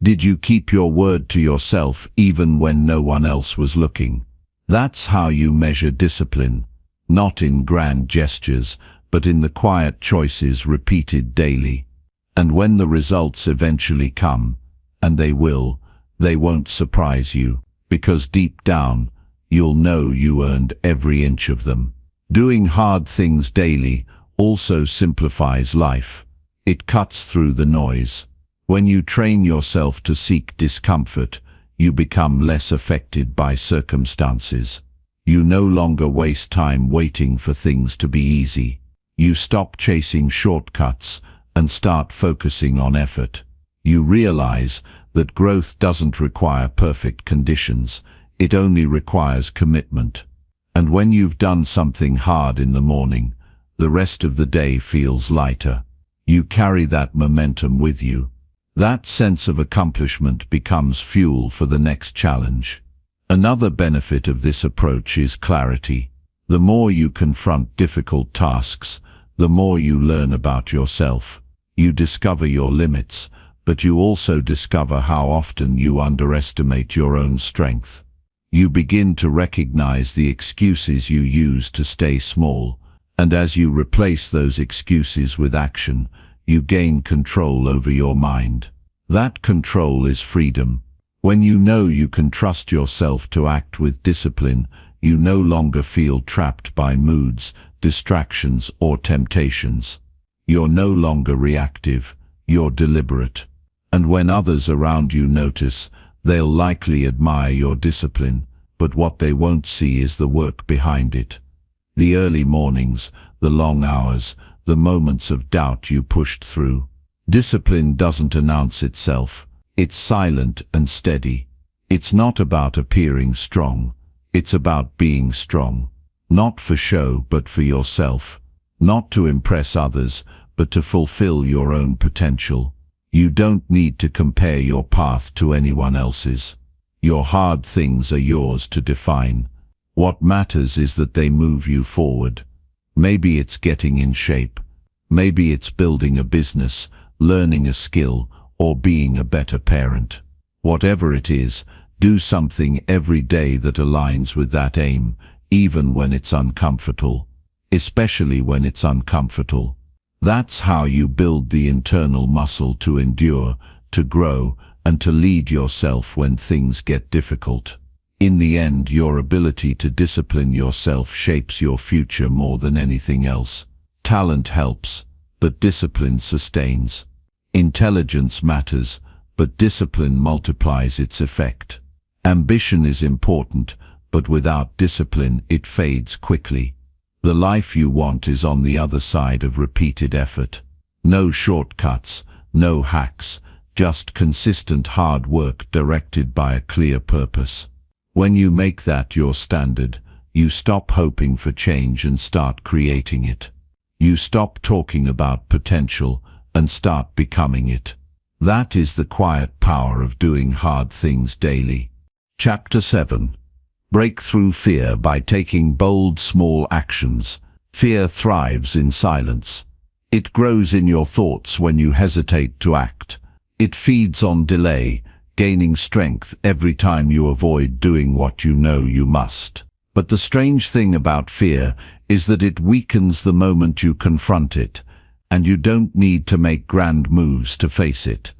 Did you keep your word to yourself even when no one else was looking? That's how you measure discipline, not in grand gestures, but in the quiet choices repeated daily. And when the results eventually come, and they will, they won't surprise you, because deep down, you'll know you earned every inch of them. Doing hard things daily also simplifies life. It cuts through the noise. When you train yourself to seek discomfort, you become less affected by circumstances. You no longer waste time waiting for things to be easy. You stop chasing shortcuts and start focusing on effort. You realize that growth doesn't require perfect conditions, it only requires commitment. And when you've done something hard in the morning, the rest of the day feels lighter. You carry that momentum with you. That sense of accomplishment becomes fuel for the next challenge. Another benefit of this approach is clarity. The more you confront difficult tasks, the more you learn about yourself. You discover your limits, but you also discover how often you underestimate your own strength. You begin to recognize the excuses you use to stay small, and as you replace those excuses with action, you gain control over your mind. That control is freedom. When you know you can trust yourself to act with discipline, you no longer feel trapped by moods, distractions, or temptations. You're no longer reactive, you're deliberate. And when others around you notice, they'll likely admire your discipline, but what they won't see is the work behind it. The early mornings, the long hours, the moments of doubt you pushed through. Discipline doesn't announce itself. It's silent and steady. It's not about appearing strong. It's about being strong. Not for show, but for yourself. Not to impress others, but to fulfill your own potential. You don't need to compare your path to anyone else's. Your hard things are yours to define. What matters is that they move you forward. Maybe it's getting in shape. Maybe it's building a business, learning a skill, or being a better parent. Whatever it is, do something every day that aligns with that aim, even when it's uncomfortable. Especially when it's uncomfortable. That's how you build the internal muscle to endure, to grow, and to lead yourself when things get difficult. In the end, your ability to discipline yourself shapes your future more than anything else. Talent helps, but discipline sustains. Intelligence matters, but discipline multiplies its effect. Ambition is important, but without discipline it fades quickly. The life you want is on the other side of repeated effort. No shortcuts, no hacks, just consistent hard work directed by a clear purpose. When you make that your standard, you stop hoping for change and start creating it. You stop talking about potential and start becoming it. That is the quiet power of doing hard things daily. Chapter 7. Break through fear by taking bold, small actions. Fear thrives in silence. It grows in your thoughts when you hesitate to act. It feeds on delay, gaining strength every time you avoid doing what you know you must. But the strange thing about fear is that it weakens the moment you confront it, and you don't need to make grand moves to face it.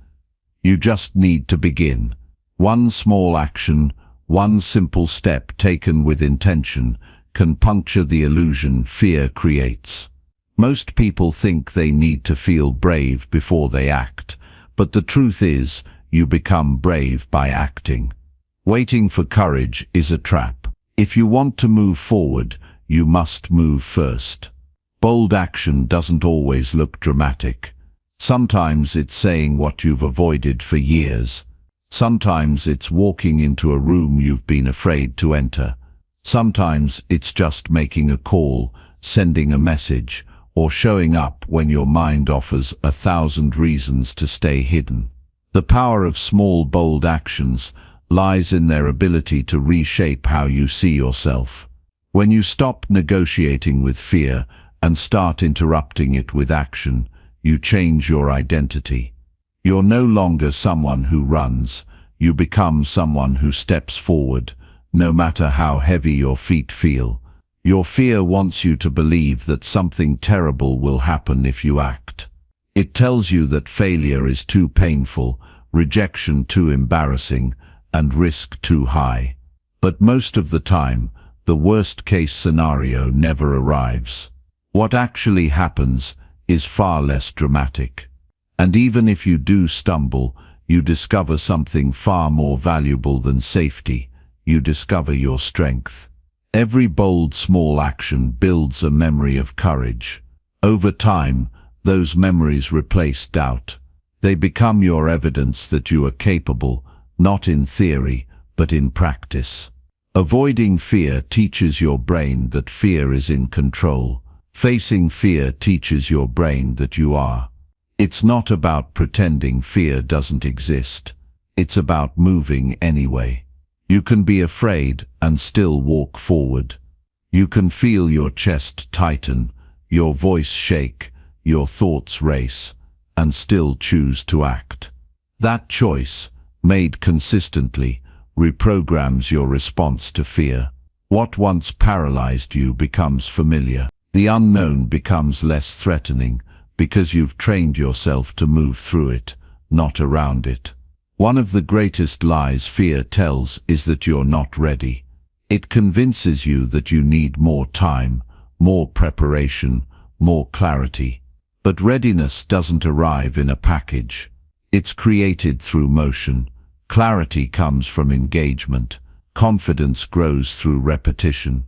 You just need to begin. One small action, one simple step taken with intention, can puncture the illusion fear creates. Most people think they need to feel brave before they act, but the truth is, you become brave by acting. Waiting for courage is a trap. If you want to move forward, you must move first. Bold action doesn't always look dramatic. Sometimes it's saying what you've avoided for years. Sometimes it's walking into a room you've been afraid to enter. Sometimes it's just making a call, sending a message, or showing up when your mind offers 1,000 reasons to stay hidden. The power of small, bold actions lies in their ability to reshape how you see yourself. When you stop negotiating with fear and start interrupting it with action, you change your identity. You're no longer someone who runs, you become someone who steps forward, no matter how heavy your feet feel. Your fear wants you to believe that something terrible will happen if you act. It tells you that failure is too painful, rejection too embarrassing, and risk too high. But most of the time, the worst-case scenario never arrives. What actually happens is far less dramatic. And even if you do stumble, you discover something far more valuable than safety. You discover your strength. Every bold small action builds a memory of courage. Over time, those memories replace doubt. They become your evidence that you are capable, not in theory, but in practice. Avoiding fear teaches your brain that fear is in control. Facing fear teaches your brain that you are. It's not about pretending fear doesn't exist. It's about moving anyway. You can be afraid and still walk forward. You can feel your chest tighten, your voice shake, your thoughts race, and still choose to act. That choice, made consistently, reprograms your response to fear. What once paralyzed you becomes familiar. The unknown becomes less threatening because you've trained yourself to move through it, not around it. One of the greatest lies fear tells is that you're not ready. It convinces you that you need more time, more preparation, more clarity. But readiness doesn't arrive in a package. It's created through motion. Clarity comes from engagement. Confidence grows through repetition.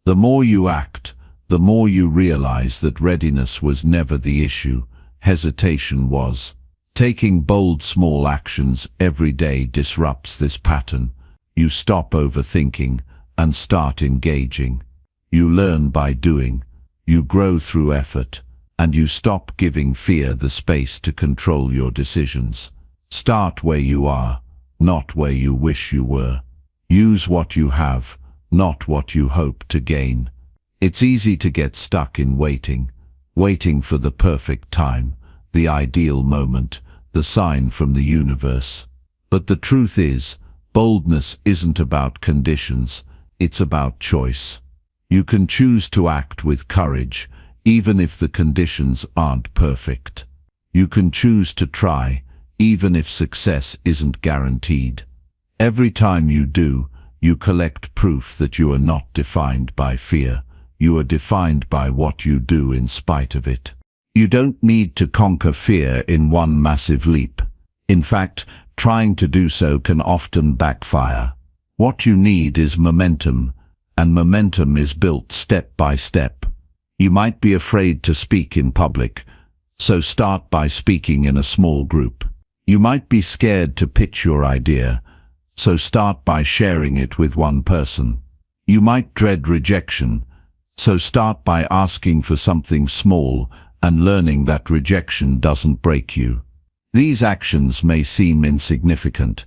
The more you act, the more you realize that readiness was never the issue, hesitation was. Taking bold small actions every day disrupts this pattern. You stop overthinking and start engaging. You learn by doing. You grow through effort. And you stop giving fear the space to control your decisions. Start where you are, not where you wish you were. Use what you have, not what you hope to gain. It's easy to get stuck in waiting for the perfect time, the ideal moment, the sign from the universe. But the truth is, boldness isn't about conditions, it's about choice. You can choose to act with courage, even if the conditions aren't perfect. You can choose to try, even if success isn't guaranteed. Every time you do, you collect proof that you are not defined by fear. You are defined by what you do in spite of it. You don't need to conquer fear in one massive leap. In fact, trying to do so can often backfire. What you need is momentum, and momentum is built step by step. You might be afraid to speak in public, so start by speaking in a small group. You might be scared to pitch your idea, so start by sharing it with one person. You might dread rejection, so start by asking for something small and learning that rejection doesn't break you. These actions may seem insignificant,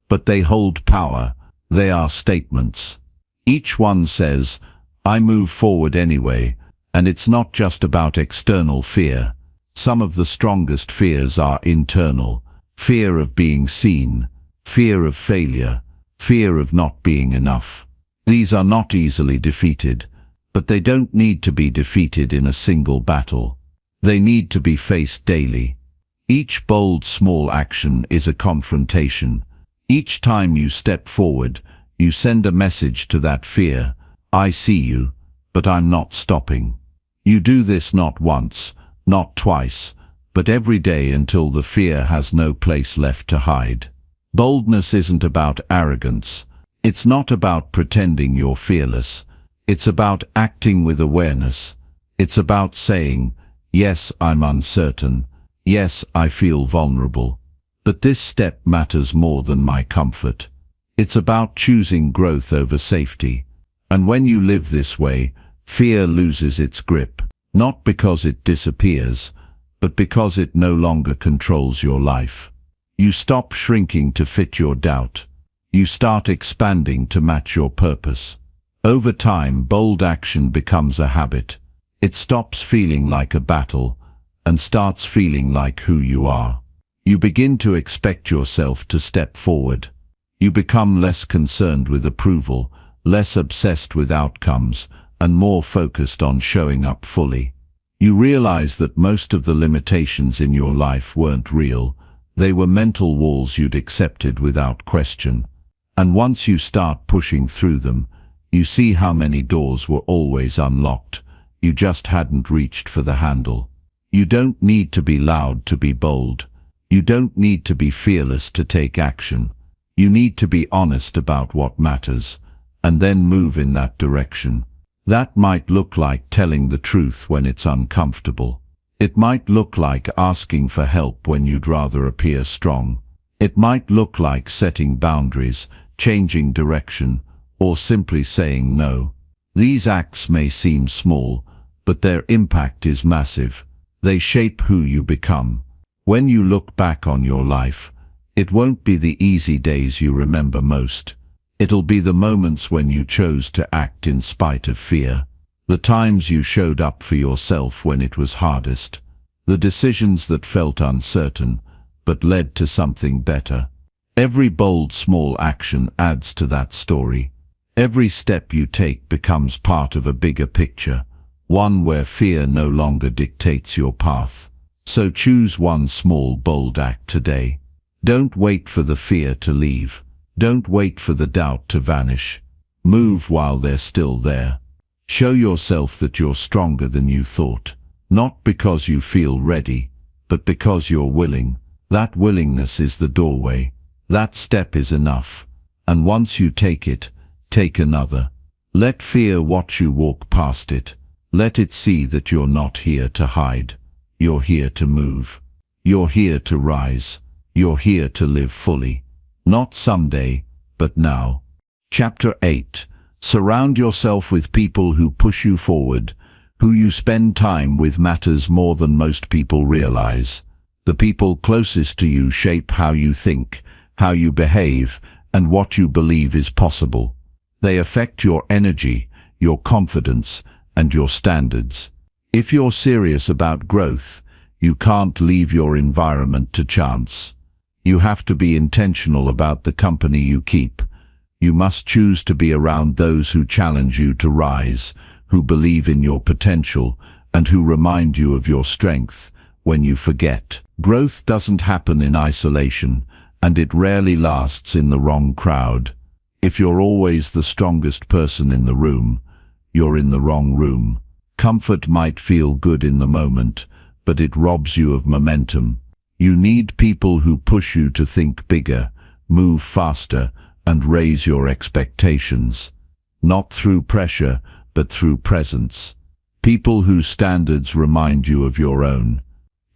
but they hold power. They are statements. Each one says, "I move forward anyway." And it's not just about external fear. Some of the strongest fears are internal. Fear of being seen, fear of failure, fear of not being enough. These are not easily defeated, but they don't need to be defeated in a single battle. They need to be faced daily. Each bold small action is a confrontation. Each time you step forward, you send a message to that fear. I see you, but I'm not stopping. You do this not once, not twice, but every day until the fear has no place left to hide. Boldness isn't about arrogance. It's not about pretending you're fearless. It's about acting with awareness. It's about saying, "Yes, I'm uncertain. Yes, I feel vulnerable. But this step matters more than my comfort." It's about choosing growth over safety. And when you live this way, fear loses its grip, not because it disappears, but because it no longer controls your life. You stop shrinking to fit your doubt. You start expanding to match your purpose. Over time, bold action becomes a habit. It stops feeling like a battle and starts feeling like who you are. You begin to expect yourself to step forward. You become less concerned with approval, less obsessed with outcomes, and more focused on showing up fully. You realize that most of the limitations in your life weren't real. They were mental walls you'd accepted without question. And once you start pushing through them, you see how many doors were always unlocked. You just hadn't reached for the handle. You don't need to be loud to be bold. You don't need to be fearless to take action. You need to be honest about what matters, and then move in that direction. That might look like telling the truth when it's uncomfortable. It might look like asking for help when you'd rather appear strong. It might look like setting boundaries, changing direction, or simply saying no. These acts may seem small, but their impact is massive. They shape who you become. When you look back on your life, it won't be the easy days you remember most. It'll be the moments when you chose to act in spite of fear. The times you showed up for yourself when it was hardest. The decisions that felt uncertain, but led to something better. Every bold small action adds to that story. Every step you take becomes part of a bigger picture, one where fear no longer dictates your path. So choose one small bold act today. Don't wait for the fear to leave. Don't wait for the doubt to vanish. Move while they're still there. Show yourself that you're stronger than you thought. Not because you feel ready, but because you're willing. That willingness is the doorway. That step is enough. And once you take it, take another. Let fear watch you walk past it. Let it see that you're not here to hide. You're here to move. You're here to rise. You're here to live fully. Not someday, but now. Chapter 8. Surround yourself with people who push you forward. Who you spend time with matters more than most people realize. The people closest to you shape how you think, how you behave, and what you believe is possible. They affect your energy, your confidence, and your standards. If you're serious about growth, you can't leave your environment to chance. You have to be intentional about the company you keep. You must choose to be around those who challenge you to rise, who believe in your potential, and who remind you of your strength when you forget. Growth doesn't happen in isolation, and it rarely lasts in the wrong crowd. If you're always the strongest person in the room, you're in the wrong room. Comfort might feel good in the moment, but it robs you of momentum. You need people who push you to think bigger, move faster, and raise your expectations. Not through pressure, but through presence. People whose standards remind you of your own.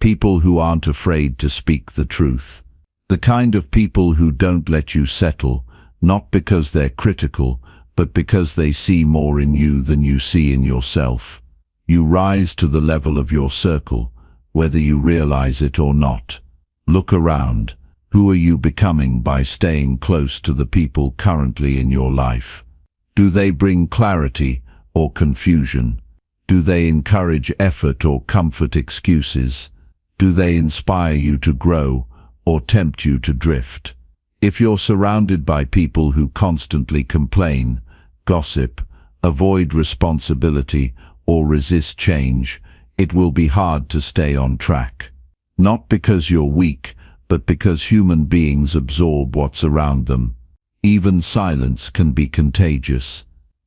People who aren't afraid to speak the truth. The kind of people who don't let you settle, not because they're critical, but because they see more in you than you see in yourself. You rise to the level of your circle, whether you realize it or not. Look around. Who are you becoming by staying close to the people currently in your life? Do they bring clarity or confusion? Do they encourage effort or comfort excuses? Do they inspire you to grow or tempt you to drift? If you're surrounded by people who constantly complain, gossip, avoid responsibility, or resist change, it will be hard to stay on track. Not because you're weak, but because human beings absorb what's around them. Even silence can be contagious.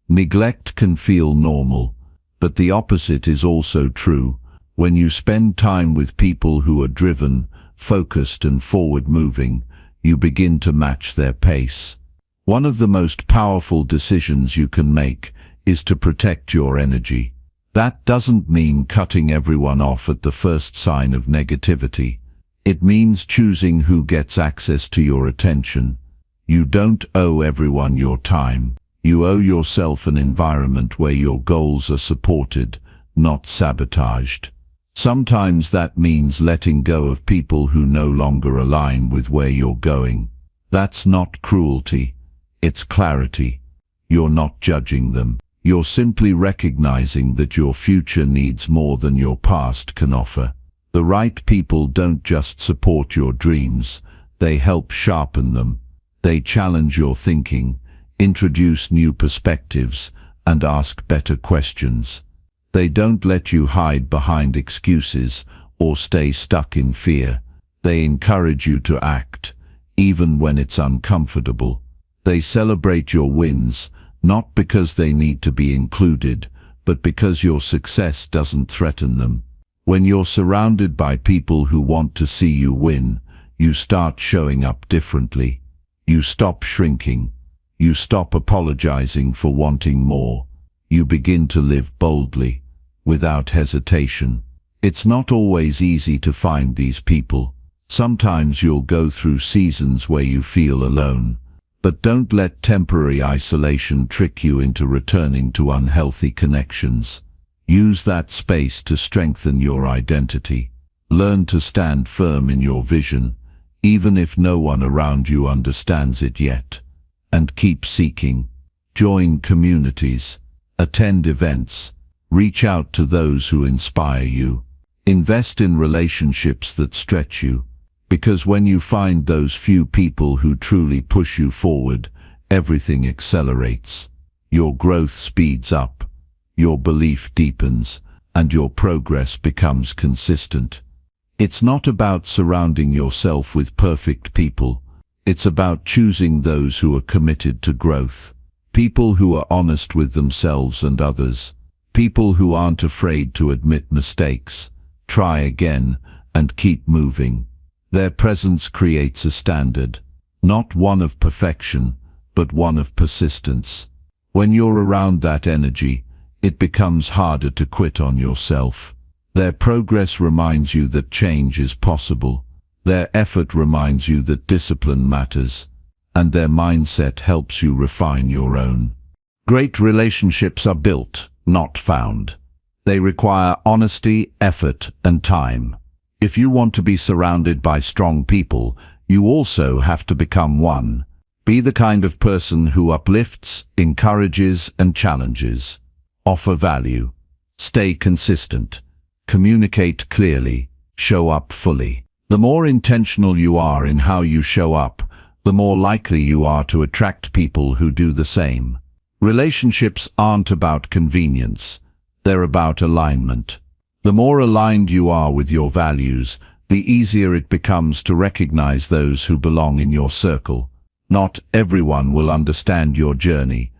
Neglect can feel normal, but the opposite is also true. When you spend time with people who are driven, focused and forward-moving, you begin to match their pace. One of the most powerful decisions you can make is to protect your energy. That doesn't mean cutting everyone off at the first sign of negativity. It means choosing who gets access to your attention. You don't owe everyone your time. You owe yourself an environment where your goals are supported, not sabotaged. Sometimes that means letting go of people who no longer align with where you're going. That's not cruelty. It's clarity. You're not judging them. You're simply recognizing that your future needs more than your past can offer. The right people don't just support your dreams, they help sharpen them. They challenge your thinking, introduce new perspectives, and ask better questions. They don't let you hide behind excuses or stay stuck in fear. They encourage you to act, even when it's uncomfortable. They celebrate your wins, not because they need to be included, but because your success doesn't threaten them. When you're surrounded by people who want to see you win, you start showing up differently. You stop shrinking. You stop apologizing for wanting more. You begin to live boldly, without hesitation. It's not always easy to find these people. Sometimes you'll go through seasons where you feel alone. But don't let temporary isolation trick you into returning to unhealthy connections. Use that space to strengthen your identity. Learn to stand firm in your vision, even if no one around you understands it yet. And keep seeking. Join communities. Attend events. Reach out to those who inspire you. Invest in relationships that stretch you. Because when you find those few people who truly push you forward, everything accelerates. Your growth speeds up, your belief deepens, and your progress becomes consistent. It's not about surrounding yourself with perfect people. It's about choosing those who are committed to growth. People who are honest with themselves and others. People who aren't afraid to admit mistakes, try again, and keep moving. Their presence creates a standard, not one of perfection, but one of persistence. When you're around that energy, it becomes harder to quit on yourself. Their progress reminds you that change is possible. Their effort reminds you that discipline matters, and their mindset helps you refine your own. Great relationships are built, not found. They require honesty, effort, and time. If you want to be surrounded by strong people, you also have to become one. Be the kind of person who uplifts, encourages, and challenges. Offer value. Stay consistent. Communicate clearly. Show up fully. The more intentional you are in how you show up, the more likely you are to attract people who do the same. Relationships aren't about convenience. They're about alignment. The more aligned you are with your values, the easier it becomes to recognize those who belong in your circle. Not everyone will understand your journey,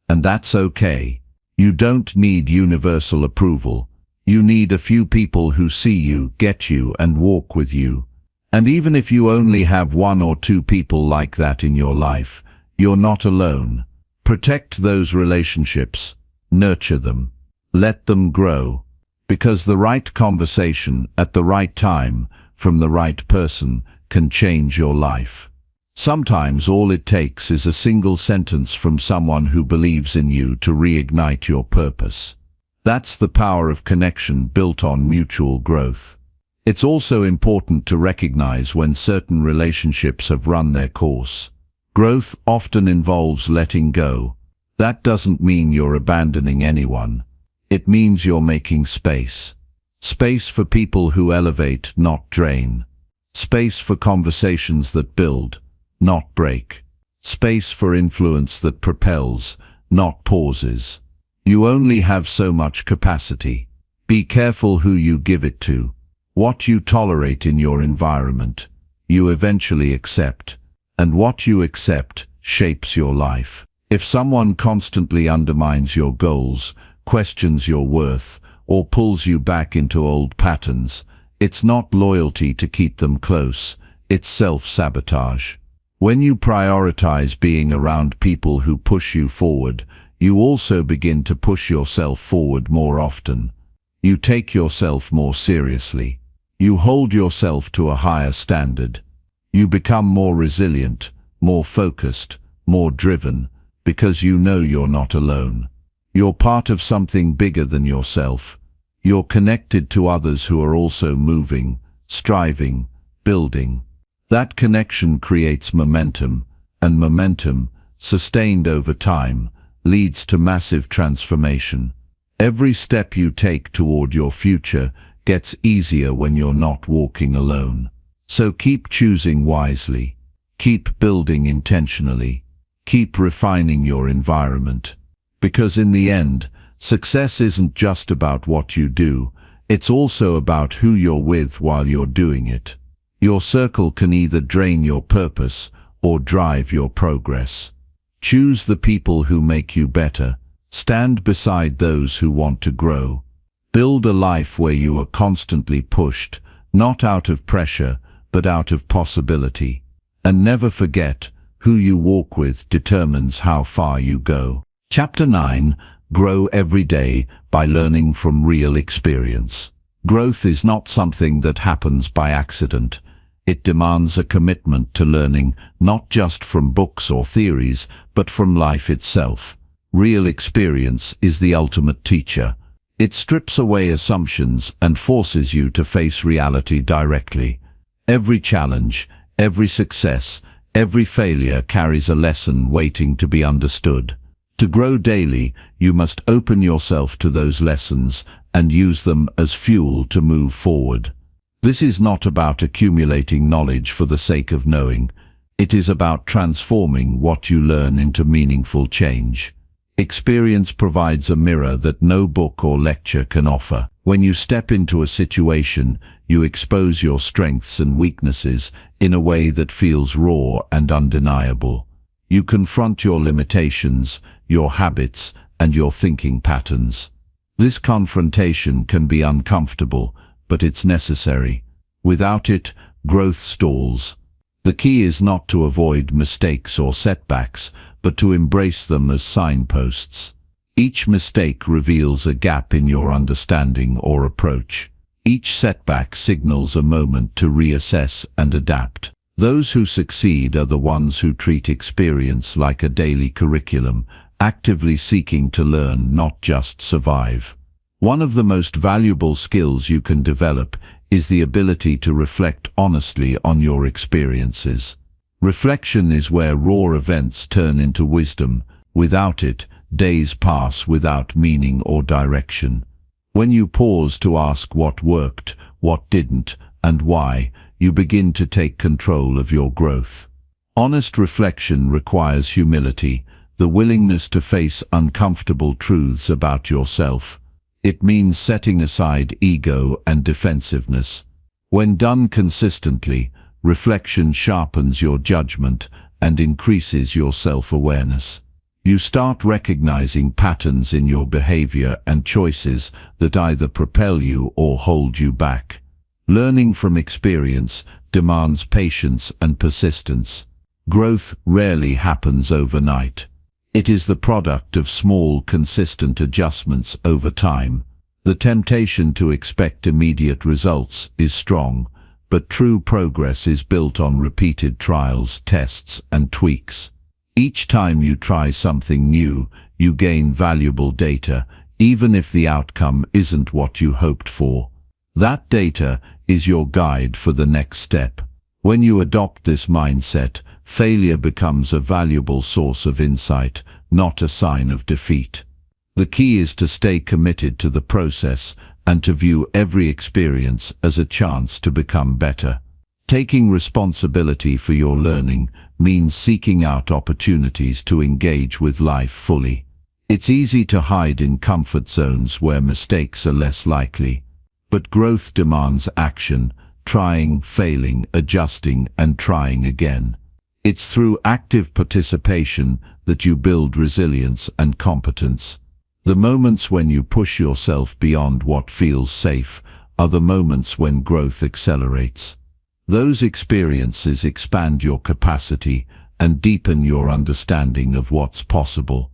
and that's okay. You don't need universal approval. You need a few people who see you, get you, and walk with you. And even if you only have one or two people like that in your life, you're not alone. Protect those relationships. Nurture them. Let them grow. Because the right conversation at the right time from the right person can change your life. Sometimes all it takes is a single sentence from someone who believes in you to reignite your purpose. That's the power of connection built on mutual growth. It's also important to recognize when certain relationships have run their course. Growth often involves letting go. That doesn't mean you're abandoning anyone. It means you're making space. Space for people who elevate, not drain. Space for conversations that build, not break. Space for influence that propels, not pauses. You only have so much capacity. Be careful who you give it to. What you tolerate in your environment, you eventually accept. And what you accept shapes your life. If someone constantly undermines your goals, questions your worth, or pulls you back into old patterns, it's not loyalty to keep them close, it's self-sabotage. When you prioritize being around people who push you forward, you also begin to push yourself forward more often. You take yourself more seriously. You hold yourself to a higher standard. You become more resilient, more focused, more driven, because you know you're not alone. You're part of something bigger than yourself. You're connected to others who are also moving, striving, building. That connection creates momentum, and momentum, sustained over time, leads to massive transformation. Every step you take toward your future gets easier when you're not walking alone. So keep choosing wisely. Keep building intentionally. Keep refining your environment. Because in the end, Success isn't just about what you do, it's also about who you're with while you're doing it. Your circle can either drain your purpose or drive your progress. Choose the people who make you better. Stand beside those who want to grow. Build a life where you are constantly pushed, not out of pressure, but out of possibility. And never forget, who you walk with determines how far you go. Chapter 9. Grow every day by learning from real experience. Growth is not something that happens by accident. It demands a commitment to learning, not just from books or theories, but from life itself. Real experience is the ultimate teacher. It strips away assumptions and forces you to face reality directly. Every challenge, every success, every failure carries a lesson waiting to be understood. To grow daily, you must open yourself to those lessons and use them as fuel to move forward. This is not about accumulating knowledge for the sake of knowing. It is about transforming what you learn into meaningful change. Experience provides a mirror that no book or lecture can offer. When you step into a situation, you expose your strengths and weaknesses in a way that feels raw and undeniable. You confront your limitations, your habits, and your thinking patterns. This confrontation can be uncomfortable, but it's necessary. Without it, growth stalls. The key is not to avoid mistakes or setbacks, but to embrace them as signposts. Each mistake reveals a gap in your understanding or approach. Each setback signals a moment to reassess and adapt. Those who succeed are the ones who treat experience like a daily curriculum, actively seeking to learn, not just survive. One of the most valuable skills you can develop is the ability to reflect honestly on your experiences. Reflection is where raw events turn into wisdom. Without it, days pass without meaning or direction. When you pause to ask what worked, what didn't, and why, you begin to take control of your growth. Honest reflection requires humility, the willingness to face uncomfortable truths about yourself. It means setting aside ego and defensiveness. When done consistently, reflection sharpens your judgment and increases your self-awareness. You start recognizing patterns in your behavior and choices that either propel you or hold you back. Learning from experience demands patience and persistence. Growth rarely happens overnight. It is the product of small, consistent adjustments over time. The temptation to expect immediate results is strong, but true progress is built on repeated trials, tests, and tweaks. Each time you try something new, you gain valuable data, even if the outcome isn't what you hoped for. That data is your guide for the next step. When you adopt this mindset, failure becomes a valuable source of insight, not a sign of defeat. The key is to stay committed to the process and to view every experience as a chance to become better. Taking responsibility for your learning means seeking out opportunities to engage with life fully. It's easy to hide in comfort zones where mistakes are less likely, but growth demands action, trying, failing, adjusting, and trying again. It's through active participation that you build resilience and competence. The moments when you push yourself beyond what feels safe are the moments when growth accelerates. Those experiences expand your capacity and deepen your understanding of what's possible.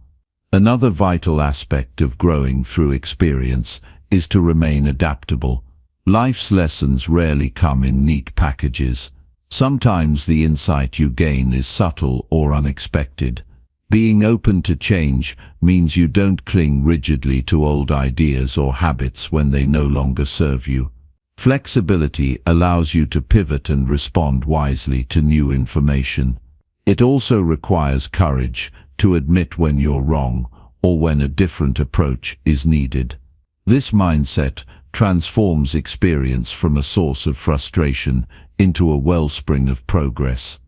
Another vital aspect of growing through experience is to remain adaptable. Life's lessons rarely come in neat packages. Sometimes the insight you gain is subtle or unexpected. Being open to change means you don't cling rigidly to old ideas or habits when they no longer serve you. Flexibility allows you to pivot and respond wisely to new information. It also requires courage to admit when you're wrong or when a different approach is needed. This mindset transforms experience from a source of frustration into a wellspring of progress.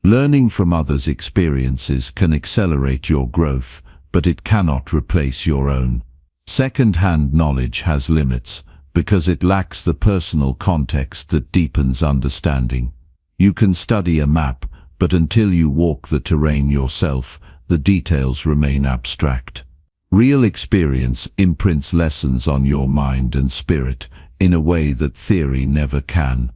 Learning from others' experiences can accelerate your growth, but it cannot replace your own. Second-hand knowledge has limits because it lacks the personal context that deepens understanding. You can study a map, but until you walk the terrain yourself, the details remain abstract. Real experience imprints lessons on your mind and spirit in a way that theory never can.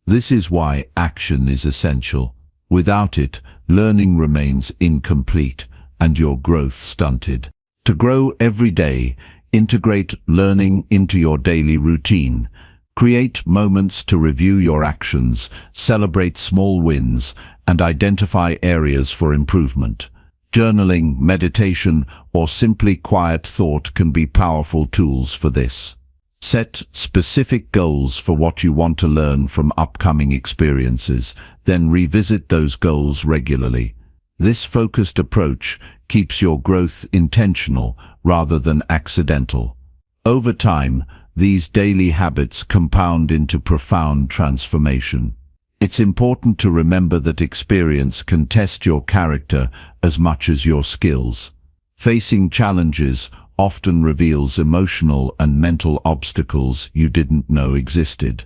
This is why action is essential. Without it, learning remains incomplete and your growth stunted. To grow every day, integrate learning into your daily routine. Create moments to review your actions, celebrate small wins, and identify areas for improvement. Journaling, meditation, or simply quiet thought can be powerful tools for this. Set specific goals for what you want to learn from upcoming experiences, then revisit those goals regularly. This focused approach keeps your growth intentional rather than accidental. Over time, these daily habits compound into profound transformation. It's important to remember that experience can test your character as much as your skills. Facing challenges often reveals emotional and mental obstacles you didn't know existed.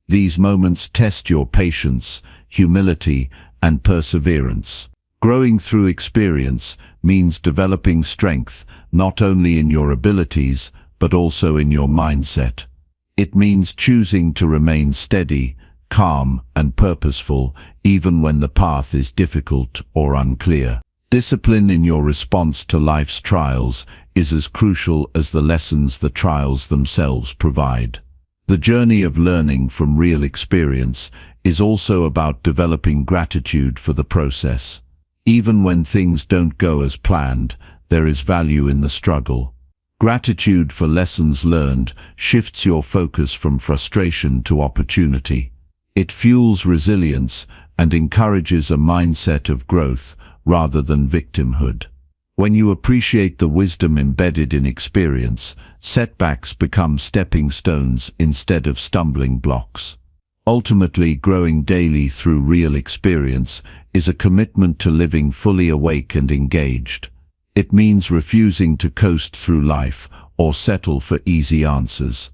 These moments test your patience, humility, and perseverance. Growing through experience means developing strength not only in your abilities, but also in your mindset. It means choosing to remain steady, calm, and purposeful even when the path is difficult or unclear. Discipline in your response to life's trials is as crucial as the lessons the trials themselves provide. The journey of learning from real experience is also about developing gratitude for the process. Even when things don't go as planned, there is value in the struggle. Gratitude for lessons learned shifts your focus from frustration to opportunity. It fuels resilience and encourages a mindset of growth rather than victimhood. When you appreciate the wisdom embedded in experience, setbacks become stepping stones instead of stumbling blocks. Ultimately, growing daily through real experience is a commitment to living fully awake and engaged. It means refusing to coast through life or settle for easy answers.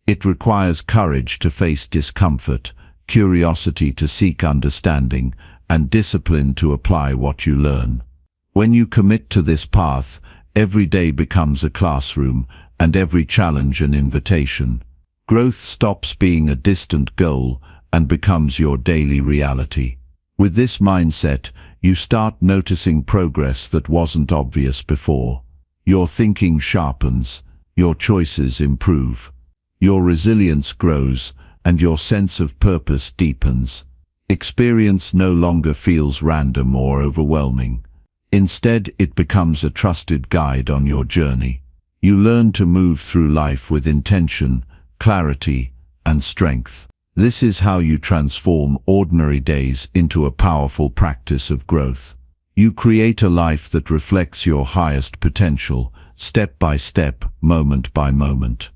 It requires courage to face discomfort, curiosity to seek understanding, and discipline to apply what you learn. When you commit to this path, every day becomes a classroom and every challenge an invitation. Growth stops being a distant goal and becomes your daily reality. With this mindset, you start noticing progress that wasn't obvious before. Your thinking sharpens, your choices improve, your resilience grows, and your sense of purpose deepens. Experience no longer feels random or overwhelming. Instead, it becomes a trusted guide on your journey. You learn to move through life with intention, clarity, and strength. This is how you transform ordinary days into a powerful practice of growth. You create a life that reflects your highest potential, step by step, moment by moment.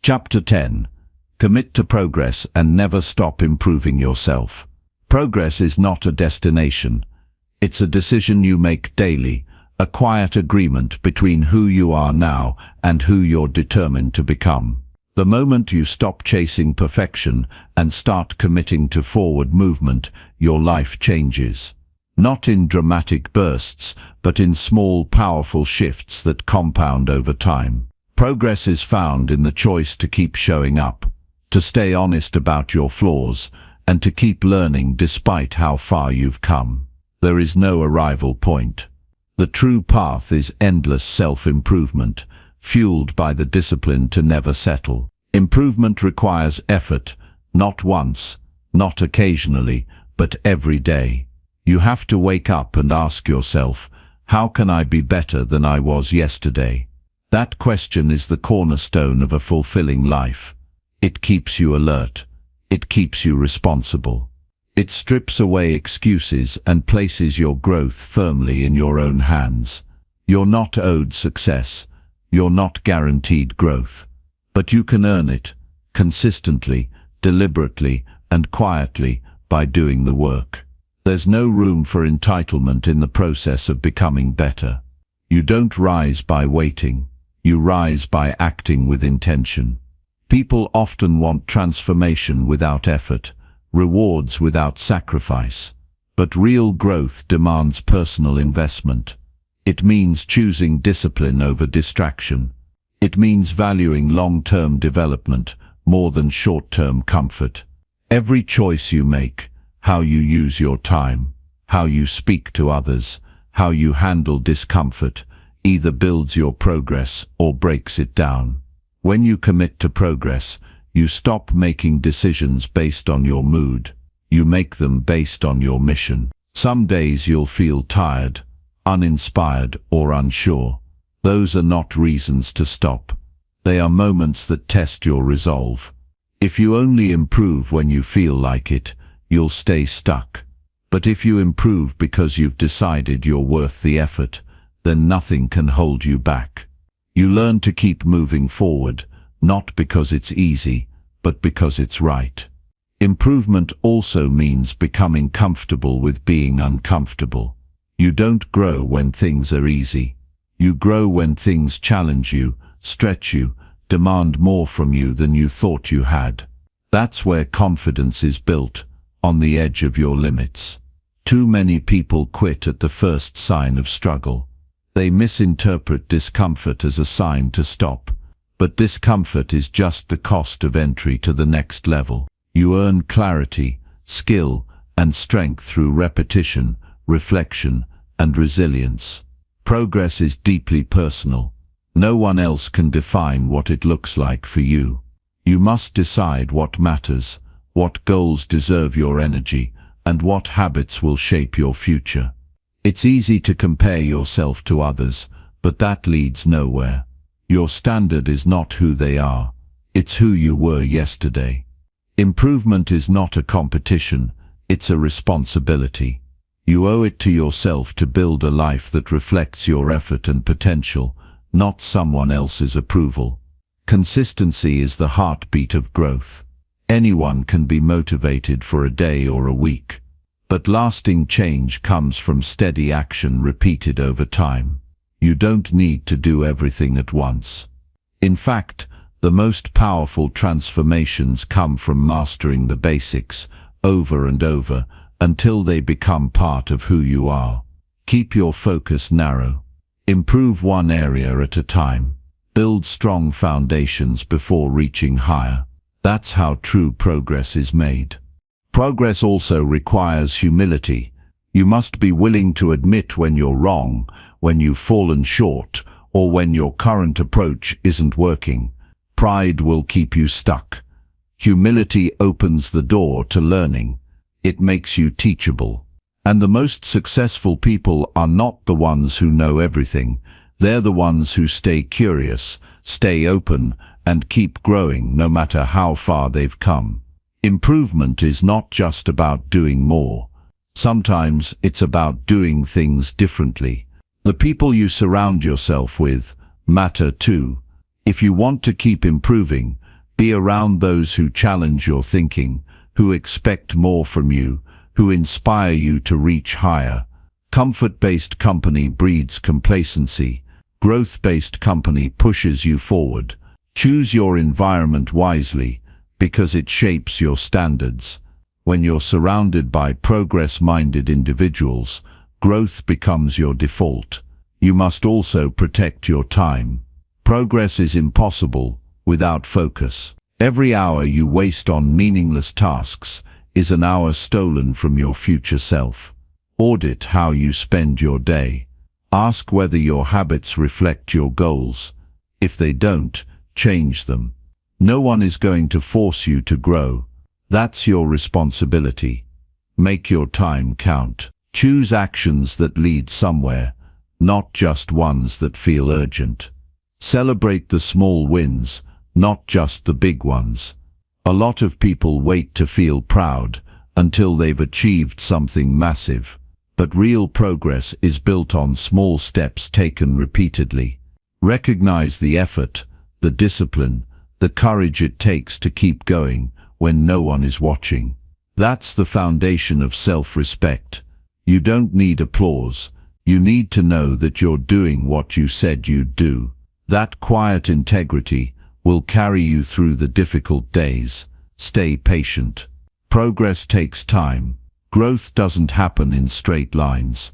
Chapter 10. Commit to progress and never stop improving yourself. Progress is not a destination. It's a decision you make daily, a quiet agreement between who you are now and who you're determined to become. The moment you stop chasing perfection and start committing to forward movement, your life changes. Not in dramatic bursts, but in small, powerful shifts that compound over time. Progress is found in the choice to keep showing up, to stay honest about your flaws, and to keep learning despite how far you've come. There is no arrival point. The true path is endless self-improvement, fueled by the discipline to never settle. Improvement requires effort, not once, not occasionally, but every day. You have to wake up and ask yourself, how can I be better than I was yesterday? That question is the cornerstone of a fulfilling life. It keeps you alert. It keeps you responsible. It strips away excuses and places your growth firmly in your own hands. You're not owed success. You're not guaranteed growth. But you can earn it, consistently, deliberately, and quietly, by doing the work. There's no room for entitlement in the process of becoming better. You don't rise by waiting. You rise by acting with intention. People often want transformation without effort, rewards without sacrifice. But real growth demands personal investment. It means choosing discipline over distraction. It means valuing long-term development more than short-term comfort. Every choice you make, how you use your time, how you speak to others, how you handle discomfort, either builds your progress or breaks it down. When you commit to progress, you stop making decisions based on your mood. You make them based on your mission. Some days you'll feel tired, uninspired, or unsure. Those are not reasons to stop. They are moments that test your resolve. If you only improve when you feel like it, you'll stay stuck. But if you improve because you've decided you're worth the effort, then nothing can hold you back. You learn to keep moving forward, not because it's easy, but because it's right. Improvement also means becoming comfortable with being uncomfortable. You don't grow when things are easy. You grow when things challenge you, stretch you, demand more from you than you thought you had. That's where confidence is built, on the edge of your limits. Too many people quit at the first sign of struggle. They misinterpret discomfort as a sign to stop. But discomfort is just the cost of entry to the next level. You earn clarity, skill, and strength through repetition, reflection, and resilience. Progress is deeply personal. No one else can define what it looks like for you. You must decide what matters, what goals deserve your energy, and what habits will shape your future. It's easy to compare yourself to others, but that leads nowhere. Your standard is not who they are. It's who you were yesterday. Improvement is not a competition, it's a responsibility. You owe it to yourself to build a life that reflects your effort and potential, not someone else's approval. Consistency is the heartbeat of growth. Anyone can be motivated for a day or a week, but lasting change comes from steady action repeated over time. You don't need to do everything at once. In fact, the most powerful transformations come from mastering the basics, over and over, until they become part of who you are. Keep your focus narrow. Improve one area at a time. Build strong foundations before reaching higher. That's how true progress is made. Progress also requires humility. You must be willing to admit when you're wrong, when you've fallen short, or when your current approach isn't working. Pride will keep you stuck. Humility opens the door to learning. It makes you teachable. And the most successful people are not the ones who know everything. They're the ones who stay curious, stay open, and keep growing no matter how far they've come. Improvement is not just about doing more. Sometimes it's about doing things differently. The people you surround yourself with matter too. If you want to keep improving, be around those who challenge your thinking, who expect more from you, who inspire you to reach higher. Comfort-based company breeds complacency. Growth-based company pushes you forward. Choose your environment wisely, because it shapes your standards. When you're surrounded by progress-minded individuals, growth becomes your default. You must also protect your time. Progress is impossible without focus. Every hour you waste on meaningless tasks is an hour stolen from your future self. Audit how you spend your day. Ask whether your habits reflect your goals. If they don't, change them. No one is going to force you to grow. That's your responsibility. Make your time count. Choose actions that lead somewhere, not just ones that feel urgent. Celebrate the small wins, not just the big ones. A lot of people wait to feel proud until they've achieved something massive. But real progress is built on small steps taken repeatedly. Recognize the effort, the discipline, the courage it takes to keep going when no one is watching. That's the foundation of self-respect. You don't need applause. You need to know that you're doing what you said you'd do. That quiet integrity will carry you through the difficult days. Stay patient. Progress takes time. Growth doesn't happen in straight lines.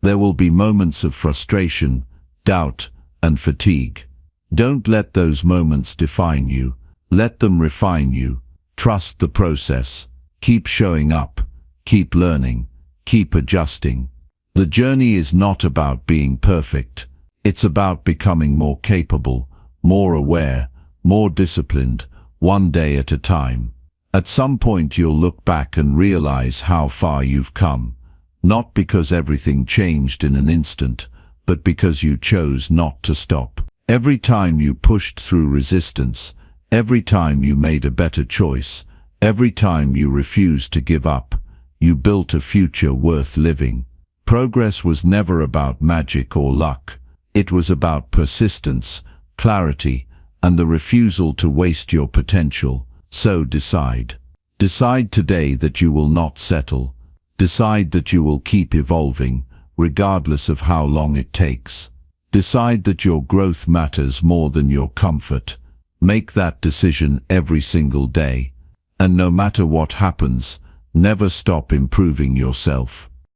There will be moments of frustration, doubt, and fatigue. Don't let those moments define you. Let them refine you. Trust the process. Keep showing up. Keep learning. Keep adjusting. The journey is not about being perfect. It's about becoming more capable, more aware, more disciplined, one day at a time. At some point you'll look back and realize how far you've come, not because everything changed in an instant, but because you chose not to stop. Every time you pushed through resistance, every time you made a better choice, every time you refused to give up, you built a future worth living. Progress was never about magic or luck. It was about persistence, clarity, and the refusal to waste your potential. So decide. Decide today that you will not settle. Decide that you will keep evolving, regardless of how long it takes. Decide that your growth matters more than your comfort. Make that decision every single day. And no matter what happens, never stop improving yourself.